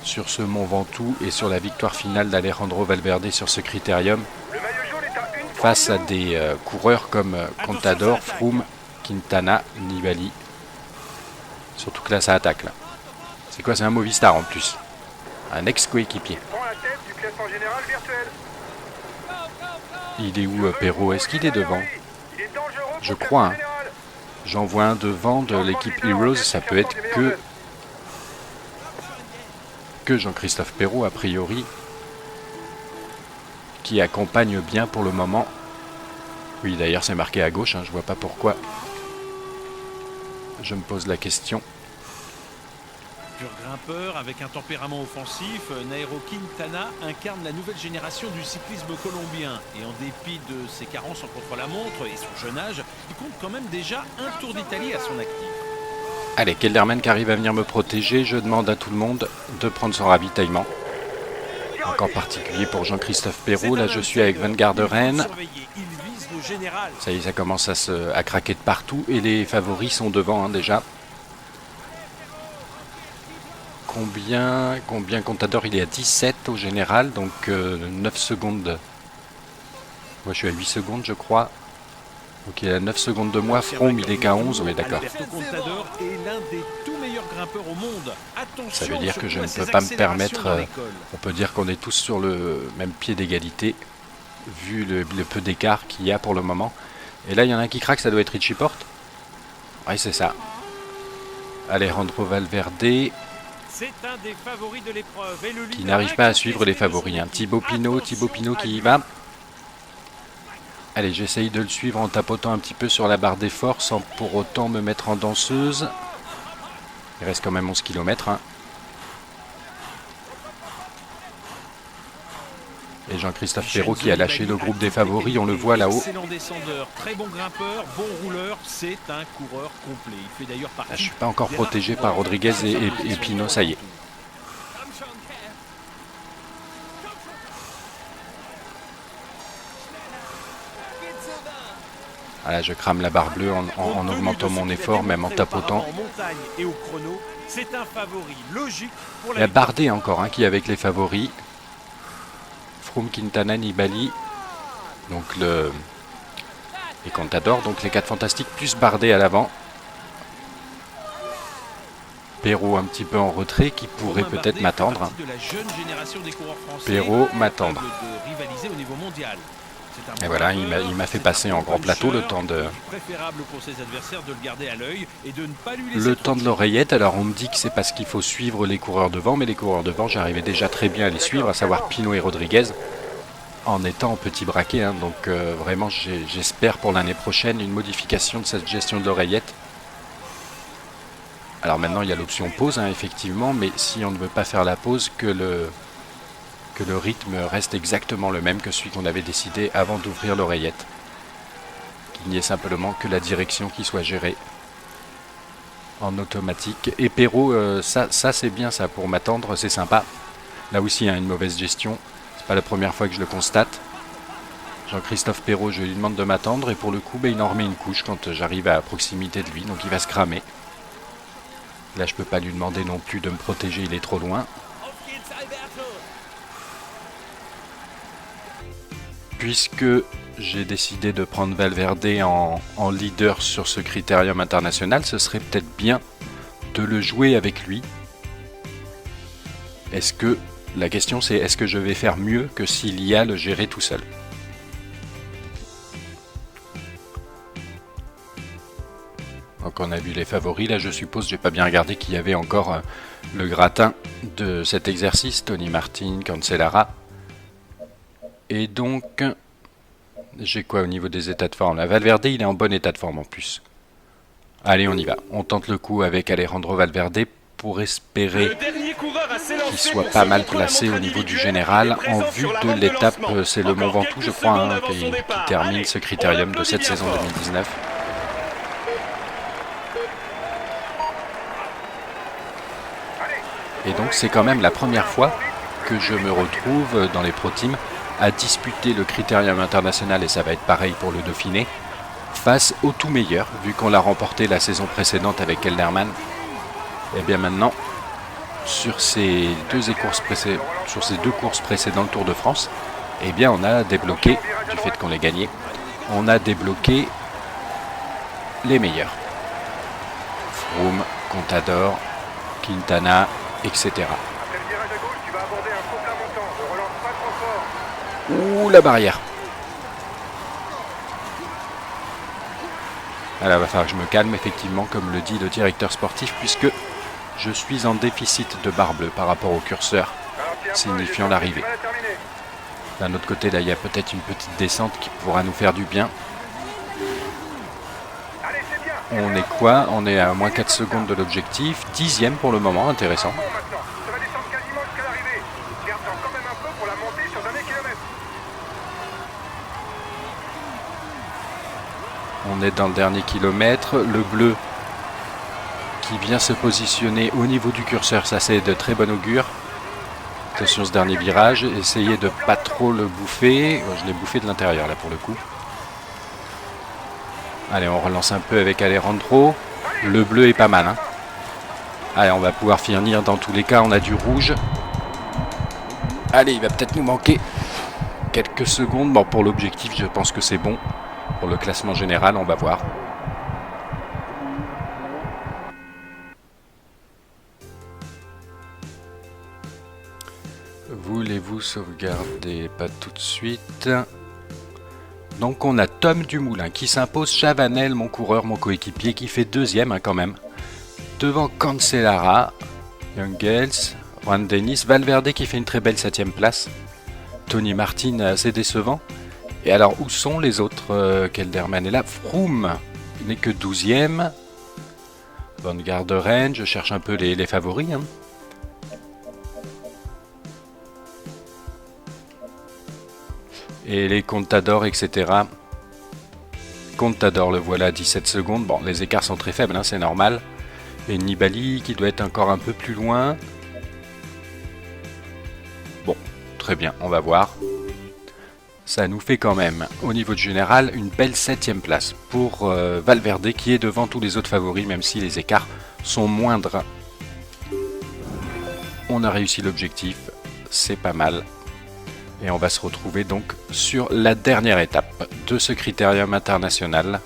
Speaker 1: sur ce Mont Ventoux et sur la victoire finale d'Alejandro Valverde sur ce critérium,
Speaker 2: Le maillot jaune est à 1
Speaker 1: face à des coureurs comme Contador, Froome, Quintana, Nibali. Surtout que là ça attaque là. C'est quoi? C'est un Movistar en plus. Un ex-coéquipier.
Speaker 2: prend la tête du classement général virtuel.
Speaker 1: Il est où Perrault? Est-ce qu'il est devant?
Speaker 2: Il est dangereux
Speaker 1: Je
Speaker 2: pour le
Speaker 1: crois, hein.
Speaker 2: classement général.
Speaker 1: J'en vois un devant de l'équipe Heroes. Ça peut être que Jean-Christophe Perrault a priori, qui accompagne bien pour le moment. Oui, d'ailleurs c'est marqué à gauche, hein, je vois pas pourquoi. Je me pose la question.
Speaker 4: Pur grimpeur avec un tempérament offensif, Nairo Quintana incarne la nouvelle génération du cyclisme colombien. Et en dépit de ses carences en contre-la-montre et son jeune âge, il compte quand même déjà un Tour d'Italie à son actif.
Speaker 1: Allez, Kelderman qui arrive à venir me protéger. Je demande à tout le monde de prendre son ravitaillement. Encore particulier pour Jean-Christophe Perrault. Là, je suis avec Van Garderen. Ça y est, ça commence à craquer de partout. Et les favoris sont devant, hein, déjà. Combien Contador? Il est à 17 au général. Donc 9 secondes. Moi, je suis à 8 secondes, je crois. Donc il est à 9 secondes de moi. Froome, il est qu'à 11. Oui, d'accord.
Speaker 4: Contador est l'un des tout meilleurs grimpeurs au monde.
Speaker 1: Ça veut dire que je ne peux pas me permettre... on peut dire qu'on est tous sur le même pied d'égalité, vu le peu d'écart qu'il y a pour le moment. Et là, il y en a un qui craque, ça doit être Richie Porte. Oui, c'est ça. Alejandro Valverde,
Speaker 5: C'est un des favoris de l'épreuve.
Speaker 1: qui n'arrive pas à suivre les favoris. Hein. Thibaut Pinot qui y va. Allez, j'essaye de le suivre en tapotant un petit peu sur la barre d'effort sans pour autant me mettre en danseuse. Il reste quand même 11 km. Hein. Et Jean-Christophe Perrault qui a lâché le groupe des favoris, on le voit là-haut.
Speaker 4: Excellent descendeur, très bon grimpeur, bon rouleur, c'est un coureur complet. Il fait d'ailleurs partie.
Speaker 1: Là, je suis pas encore protégé par Rodriguez et Pinot, ça y est. Voilà, je crame la barre bleue en augmentant mon effort, même en tapotant.
Speaker 5: En montagne et au chrono, c'est un favori logique pour
Speaker 1: Il y a Bardet encore, hein, qui est avec les favoris. Froome, Quintana, Nibali. Donc et Contador, donc les 4 fantastiques, plus Bardet à l'avant. Perrault un petit peu en retrait, qui pourrait peut-être m'attendre. Perrault m'attendre. Et voilà, il m'a fait passer en grand plateau le temps de l'oreillette. Alors on me dit que c'est parce qu'il faut suivre les coureurs devant, mais les coureurs devant, j'arrivais déjà très bien à les suivre, à savoir Pinot et Rodriguez, en étant en petit braquet. Hein. Donc vraiment, j'espère pour l'année prochaine une modification de cette gestion de l'oreillette. Alors maintenant, il y a l'option pause, hein, effectivement, mais si on ne veut pas faire la pause, que le rythme reste exactement le même que celui qu'on avait décidé avant d'ouvrir l'oreillette. Qu'il n'y ait simplement que la direction qui soit gérée en automatique. Et Perrault, ça c'est bien ça, pour m'attendre, c'est sympa. Là aussi, hein, une mauvaise gestion. C'est pas la première fois que je le constate. Jean-Christophe Perrault, je lui demande de m'attendre et pour le coup, ben, il en remet une couche quand j'arrive à proximité de lui, donc il va se cramer. Là, je peux pas lui demander non plus de me protéger, il est trop loin. Puisque j'ai décidé de prendre Valverde en leader sur ce critérium international, ce serait peut-être bien de le jouer avec lui. La question c'est, est-ce que je vais faire mieux que s'il y a le gérer tout seul? Donc on a vu les favoris, là je suppose, j'ai pas bien regardé qu'il y avait encore le gratin de cet exercice, Tony Martin, Cancellara. Et donc, j'ai quoi au niveau des états de forme? La Valverde, il est en bon état de forme en plus. Allez, on y va. On tente le coup avec Alejandro Valverde pour espérer qu'il soit pas mal placé au niveau du général. En vue de l'étape, c'est le Mont Ventoux, je crois, hein, qui termine ce critérium de cette saison 2019. Et donc c'est quand même la première fois que je me retrouve dans les Pro Teams à disputer le Critérium International, et ça va être pareil pour le Dauphiné, face au tout meilleur, vu qu'on l'a remporté la saison précédente avec Kelderman. Et bien maintenant, sur ces deux courses précédentes Tour de France, eh bien on a débloqué, du fait qu'on l'ait gagné, on a débloqué les meilleurs. Froome, Contador, Quintana, etc.
Speaker 2: Après le virage à gauche, tu vas aborder un faux plat montant. Ne relance pas trop fort.
Speaker 1: Ouh, la barrière. Alors, il va falloir que je me calme, effectivement, comme le dit le directeur sportif, puisque je suis en déficit de barre bleue par rapport au curseur, signifiant l'arrivée. D'un autre côté, là, il y a peut-être une petite descente qui pourra nous faire du bien. On est quoi? On est à moins 4 secondes de l'objectif. 10e pour le moment, intéressant.
Speaker 2: Ça va descendre quasiment jusqu'à l'arrivée. Garde-en quand même un peu pour la montée sur le dernier kilomètre.
Speaker 1: On est dans le dernier kilomètre. Le bleu qui vient se positionner au niveau du curseur, ça c'est de très bon augure. Attention ce dernier virage, essayez de pas trop le bouffer. Je l'ai bouffé de l'intérieur là pour le coup. Allez, on relance un peu avec Alejandro. Le bleu est pas mal, hein. Allez, on va pouvoir finir dans tous les cas. On a du rouge. Allez, il va peut-être nous manquer quelques secondes. Bon, pour l'objectif, je pense que c'est bon. Pour le classement général, on va voir. Voulez-vous sauvegarder? Pas tout de suite. Donc on a Tom Dumoulin qui s'impose, Chavanel, mon coureur, mon coéquipier, qui fait deuxième, hein, quand même. Devant Cancellara, Jungels, Juan Dennis, Valverde qui fait une très belle 7e place. Tony Martin assez décevant. Et alors où sont les autres? Kelderman est là. Froome n'est que 12e. Van Garderen, je cherche un peu les favoris, hein. Et les Contador, etc. Contador, le voilà, 17 secondes. Bon, les écarts sont très faibles, hein, c'est normal. Et Nibali qui doit être encore un peu plus loin. Bon, très bien, on va voir. Ça nous fait quand même, au niveau du général, une belle 7e place pour Valverde qui est devant tous les autres favoris, même si les écarts sont moindres. On a réussi l'objectif, c'est pas mal. Et on va se retrouver donc sur la dernière étape de ce Critérium International.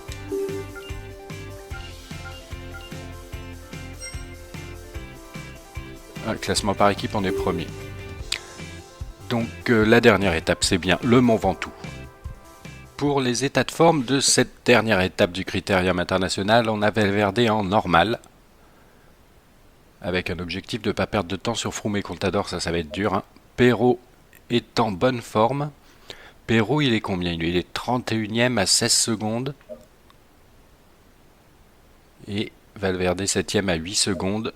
Speaker 1: Classement par équipe, on est premier. Donc la dernière étape, c'est bien le Mont Ventoux. Pour les états de forme de cette dernière étape du Critérium International, on avait Valverde en normal. Avec un objectif de ne pas perdre de temps sur Froome et Contador, ça va être dur, hein. Perrault est en bonne forme. Perrault, il est combien? Il est 31e à 16 secondes. Et Valverde 7e à 8 secondes.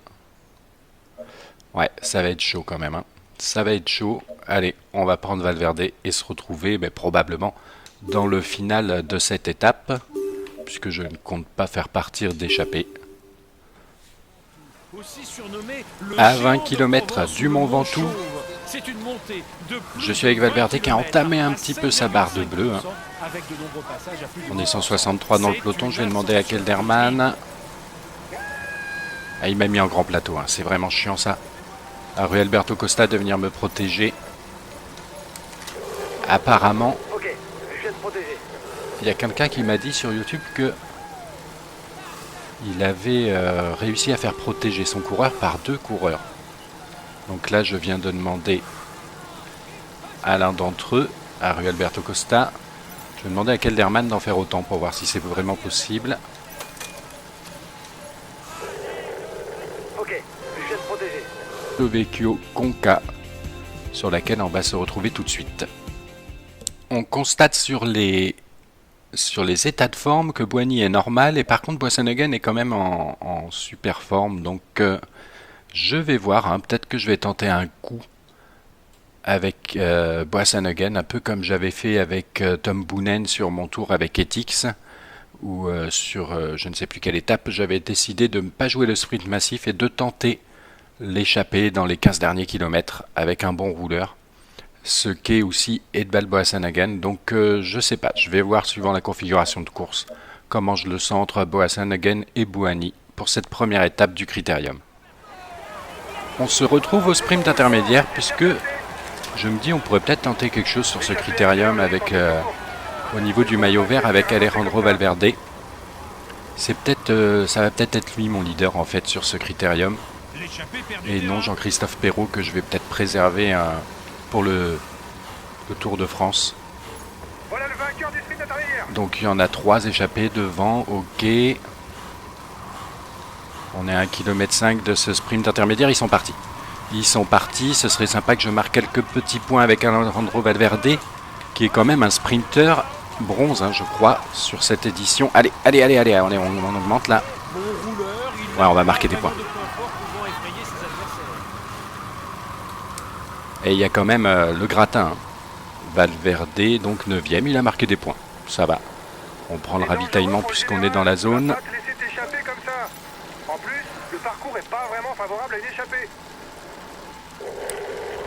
Speaker 1: Ouais, ça va être chaud quand même, hein. Ça va être chaud. Allez, on va prendre Valverde et se retrouver probablement dans le final de cette étape, puisque je ne compte pas faire partir d'échappée. À 20 km du Mont Ventoux, je suis avec Valverde qui a entamé un petit peu sa barre de bleu, hein. On est 163 dans le peloton, je vais demander à Kelderman. Ah, il m'a mis en grand plateau, hein. C'est vraiment chiant ça. À Rui Alberto Costa de venir me protéger. Apparemment, il y a quelqu'un qui m'a dit sur YouTube que il avait réussi à faire protéger son coureur par 2 coureurs. Donc là, je viens de demander à l'un d'entre eux, à Rui Alberto Costa, je vais demander à Kelderman d'en faire autant pour voir si c'est vraiment possible.
Speaker 2: Ok, je viens de protéger.
Speaker 1: Le Vecchio Conca, sur laquelle on va se retrouver tout de suite. On constate sur les états de forme que Boigny est normal et par contre Boissenhagen est quand même en super forme, donc je vais voir, hein, peut-être que je vais tenter un coup avec Boissenhagen, un peu comme j'avais fait avec Tom Boonen sur mon tour avec Etix, ou sur je ne sais plus quelle étape, j'avais décidé de ne pas jouer le sprint massif et de tenter l'échappée dans les 15 derniers kilomètres avec un bon rouleur. Ce qu'est aussi Edvald Boasson Hagen. Donc je sais pas, je vais voir suivant la configuration de course comment je le sens entre Boasson Hagen et Bouhanni pour cette première étape du critérium. On se retrouve au sprint intermédiaire puisque je me dis on pourrait peut-être tenter quelque chose sur ce critérium avec au niveau du maillot vert avec Alejandro Valverde. C'est peut-être ça va peut-être être lui mon leader en fait sur ce critérium et non Jean-Christophe Perrault que je vais peut-être préserver pour le Tour de France.
Speaker 2: Voilà le vainqueur du sprint intermédiaire.
Speaker 1: Donc il y en a 3 échappés devant, ok. On est à 1,5 km de ce sprint intermédiaire, ils sont partis. Ils sont partis, ce serait sympa que je marque quelques petits points avec Alejandro Valverde, qui est quand même un sprinter bronze, hein, je crois, sur cette édition. Allez, on augmente là.
Speaker 5: Bon rouleur, il
Speaker 1: Ouais, on va marquer des points.
Speaker 5: de points forts pouvant effrayer ses adversaires.
Speaker 1: Et il y a quand même le gratin. Hein. Valverde, donc 9ème, il a marqué des points. Ça va. On prend le ravitaillement puisqu'on est dans la zone.
Speaker 2: Tu vas pas te laisser t'échapper comme ça. En plus, le parcours est pas vraiment favorable à une échappée.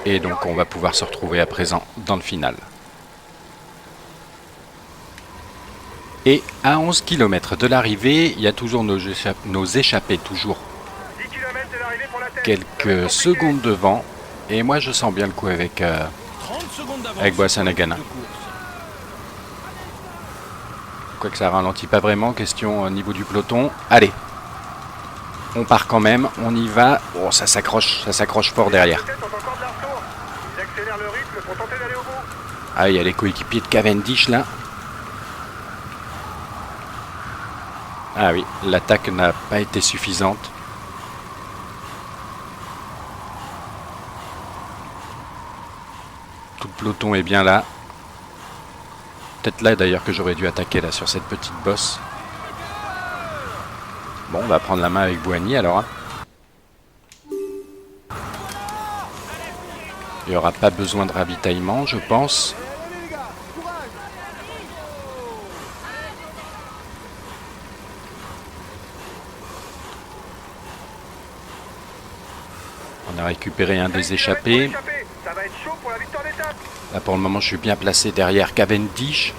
Speaker 1: Et donc on va pouvoir se retrouver à présent dans le final. Et à 11 km de l'arrivée, il y a toujours nos échappés, toujours
Speaker 2: 10 km de l'arrivée pour la tête.
Speaker 1: quelques secondes devant. Et moi je sens bien le coup avec
Speaker 5: 30 secondes d'avance.
Speaker 1: Avec Boasson Hagen.
Speaker 5: de course.
Speaker 1: Quoique ça ralentit pas vraiment, question au niveau du peloton. Allez, on part quand même, on y va. Oh, ça s'accroche fort derrière.
Speaker 2: Les têtes ont encore de la retour. Ils accélèrent le rythme pour tenter d'aller au bout.
Speaker 1: Ah, il y a les coéquipiers de Cavendish là. Ah oui, l'attaque n'a pas été suffisante. Tout le peloton est bien là. Peut-être là d'ailleurs que j'aurais dû attaquer là sur cette petite bosse. Bon, on va prendre la main avec Bouhanni alors. Hein. Il n'y aura pas besoin de ravitaillement, je pense. On a récupéré un des échappés.
Speaker 2: Ça va être chaud pour la victoire d'étape.
Speaker 1: Là pour le moment je suis bien placé derrière Cavendish.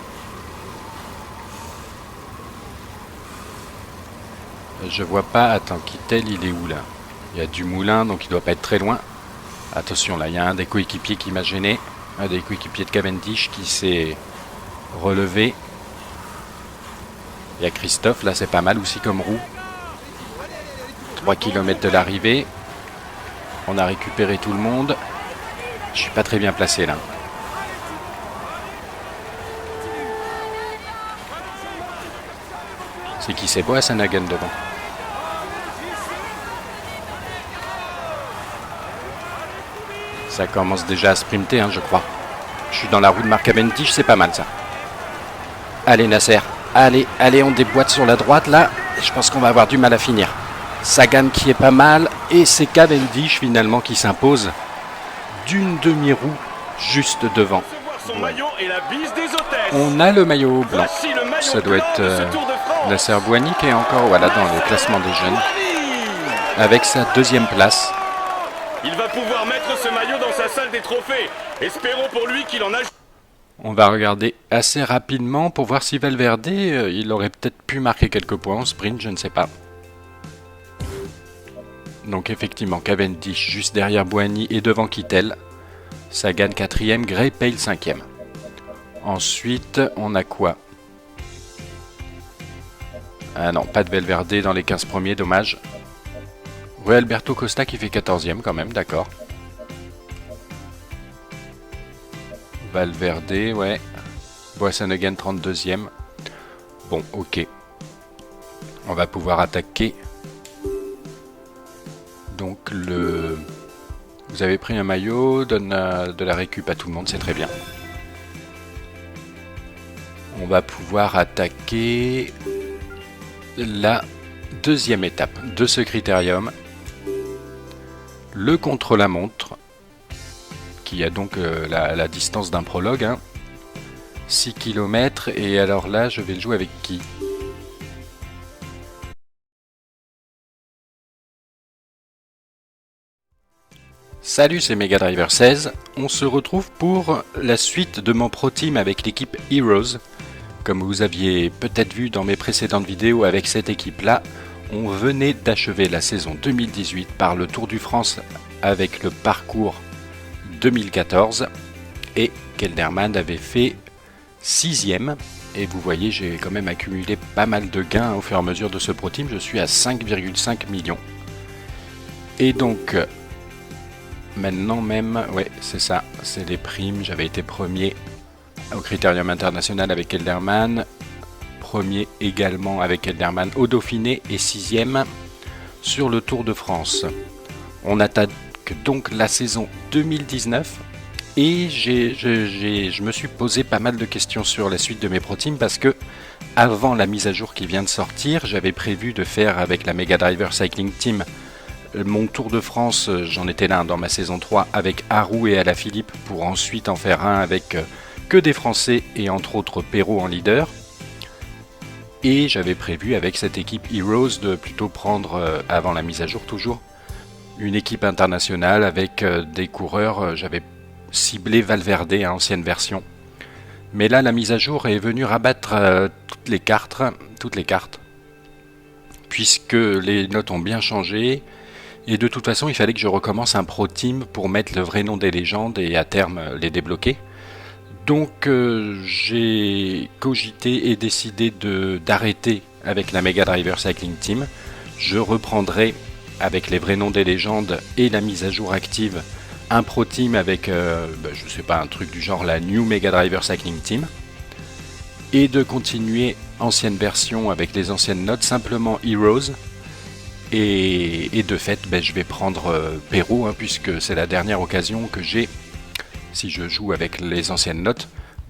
Speaker 1: Je vois pas, attends, Kittel il est où là? Il y a du moulin donc il doit pas être très loin. Attention là, il y a un des coéquipiers qui m'a gêné. Un des coéquipiers de Cavendish qui s'est relevé. Il y a Christophe, là c'est pas mal aussi comme roue. 3 km de l'arrivée. On a récupéré tout le monde. Je suis pas très bien placé là. C'est qui? C'est Boasson Hagen devant. Ça commence déjà à sprinter, hein, je crois. Je suis dans la roue de Mark Cavendish, c'est pas mal ça. Allez Nasser, allez, on déboîte sur la droite là. Je pense qu'on va avoir du mal à finir. Sagan qui est pas mal. Et c'est Cavendish finalement qui s'impose d'une demi-roue juste devant.
Speaker 3: Son maillot et la bise des hôtesses.
Speaker 1: On a le maillot blanc.
Speaker 3: Voici le maillot
Speaker 1: Ça doit
Speaker 3: blanc
Speaker 1: être
Speaker 3: de ce Tour de France.
Speaker 1: Nasser Bouhanni qui est encore voilà, dans le classement des jeunes. Avec sa 2e place.
Speaker 3: Il va pouvoir mettre ce maillot dans sa salle des trophées. Espérons pour lui qu'il en a...
Speaker 1: On va regarder assez rapidement pour voir si Valverde, il aurait peut-être pu marquer quelques points en sprint, je ne sais pas. Donc effectivement, Cavendish juste derrière Bouhanni et devant Kittel. Sagan 4e, Gray Pale 5e. Ensuite, on a quoi? Ah non, pas de Valverde dans les 15 premiers, dommage. Rui Alberto Costa qui fait 14e quand même, d'accord. Valverde, ouais. Boasson Hagen 32e. Bon, ok. On va pouvoir attaquer. Donc vous avez pris un maillot, donne de la récup à tout le monde, c'est très bien. On va pouvoir attaquer la 2e étape de ce critérium. Le contre-la-montre, qui a donc la distance d'un prologue. Hein. 6 km, et alors là, je vais le jouer avec qui ? Salut, c'est Mega Driver 16. On se retrouve pour la suite de mon Pro Team avec l'équipe Heroes. Comme vous aviez peut-être vu dans mes précédentes vidéos avec cette équipe-là, on venait d'achever la saison 2018 par le Tour du France avec le parcours 2014 et Kelderman avait fait 6ème. Et vous voyez, j'ai quand même accumulé pas mal de gains au fur et à mesure de ce Pro Team. Je suis à 5,5 millions. Et donc, maintenant même, ouais, c'est ça, c'est les primes. J'avais été premier au Critérium International avec Kelderman, premier également avec Kelderman au Dauphiné et 6ème sur le Tour de France. On attaque donc la saison 2019 et je me suis posé pas mal de questions sur la suite de mes Pro Teams parce que avant la mise à jour qui vient de sortir, j'avais prévu de faire avec la Mega Driver Cycling Team mon Tour de France. J'en étais là dans ma saison 3 avec Haru et Alaphilippe pour ensuite en faire un avec que des Français et entre autres Perrault en leader. Et j'avais prévu avec cette équipe Heroes de plutôt prendre, avant la mise à jour toujours, une équipe internationale avec des coureurs. J'avais ciblé Valverde, ancienne version. Mais là, la mise à jour est venue rabattre toutes les cartes, puisque les notes ont bien changé. Et de toute façon, il fallait que je recommence un Pro Team pour mettre le vrai nom des légendes et à terme les débloquer. Donc j'ai cogité et décidé d'arrêter avec la Mega Driver Cycling Team. Je reprendrai avec les vrais noms des légendes et la mise à jour active un Pro Team avec, je sais pas, un truc du genre la New Mega Driver Cycling Team. Et de continuer ancienne version avec les anciennes notes, simplement Heroes. Et de fait, je vais prendre Perrault, puisque c'est la dernière occasion que j'ai, si je joue avec les anciennes notes,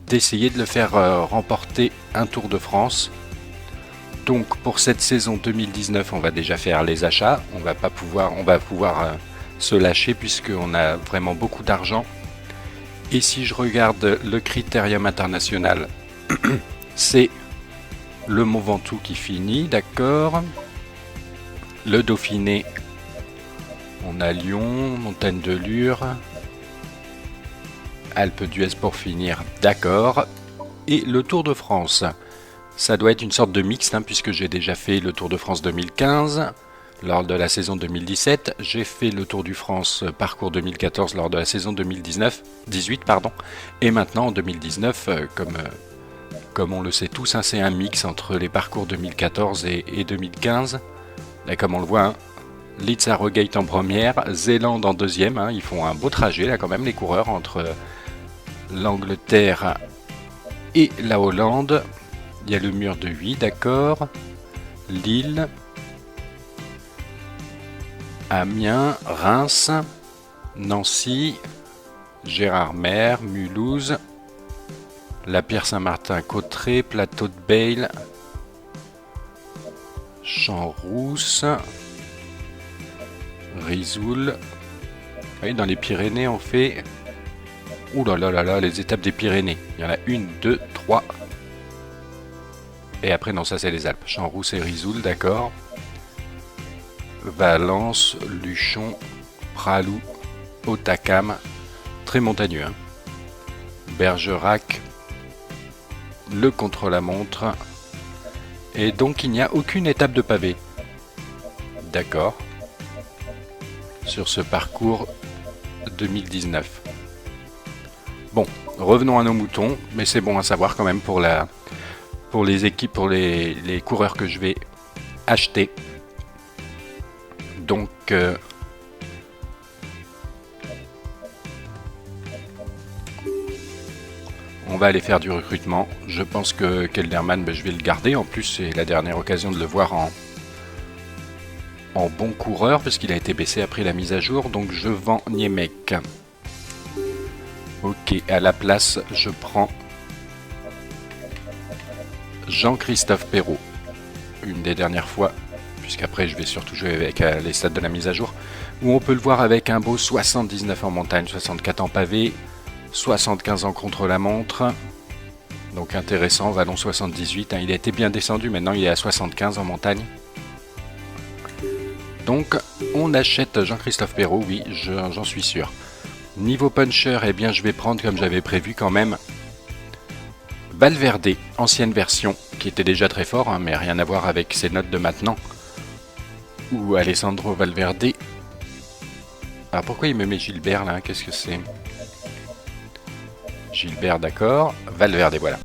Speaker 1: d'essayer de le faire remporter un Tour de France. Donc pour cette saison 2019, on va déjà faire les achats. On va pouvoir se lâcher puisqu'on a vraiment beaucoup d'argent. Et si je regarde le Critérium International, c'est le Mont Ventoux qui finit, d'accord. Le Dauphiné, on a Lyon, Montagne de Lure, Alpe d'Huez pour finir, d'accord. Et le Tour de France, ça doit être une sorte de mixte, puisque j'ai déjà fait le Tour de France 2015 lors de la saison 2017. J'ai fait le Tour du France parcours 2014 lors de la saison 2018, et maintenant en 2019, comme on le sait tous, c'est un mix entre les parcours 2014 et 2015. Là, comme on le voit, Leeds Harrogate en première, Zélande en deuxième. Ils font un beau trajet là quand même, les coureurs, entre l'Angleterre et la Hollande. Il y a le mur de Huy, d'accord. Lille, Amiens, Reims, Nancy, Gérardmer, Mulhouse, La Pierre-Saint-Martin-Cauterets, Plateau de Bayle, Champs-Rousse, Risoul. Oui, dans les Pyrénées, on fait... Ouh là là là là, les étapes des Pyrénées. Il y en a 1, 2, 3. Et après, non, ça c'est les Alpes. Champs-Rousse et Risoul, d'accord. Valence, Luchon, Pralou, Hautacam. Très montagneux. Bergerac, le contre-la-montre. Et donc il n'y a aucune étape de pavé. D'accord. Sur ce parcours 2019. Bon, revenons à nos moutons, mais c'est bon à savoir quand même pour les équipes, pour les coureurs que je vais acheter. Donc on va aller faire du recrutement. Je pense que Kelderman, je vais le garder. En plus, c'est la dernière occasion de le voir en bon coureur, parce qu'il a été baissé après la mise à jour. Donc je vends Niemek. Ok, à la place, je prends Jean-Christophe Perrault. Une des dernières fois, puisqu'après je vais surtout jouer avec les stats de la mise à jour, où on peut le voir avec un beau 79 en montagne, 64 en pavé, 75 en contre-la-montre. Donc intéressant, Vallon 78, il a été bien descendu, maintenant il est à 75 en montagne. Donc on achète Jean-Christophe Perrault, oui, j'en suis sûr. Niveau puncher, eh bien je vais prendre comme j'avais prévu quand même Valverde, ancienne version, qui était déjà très fort, hein, mais rien à voir avec ses notes de maintenant. Ou Alessandro Valverde. Alors pourquoi il me met Gilbert là? Qu'est-ce que c'est? Gilbert, d'accord. Valverde, voilà.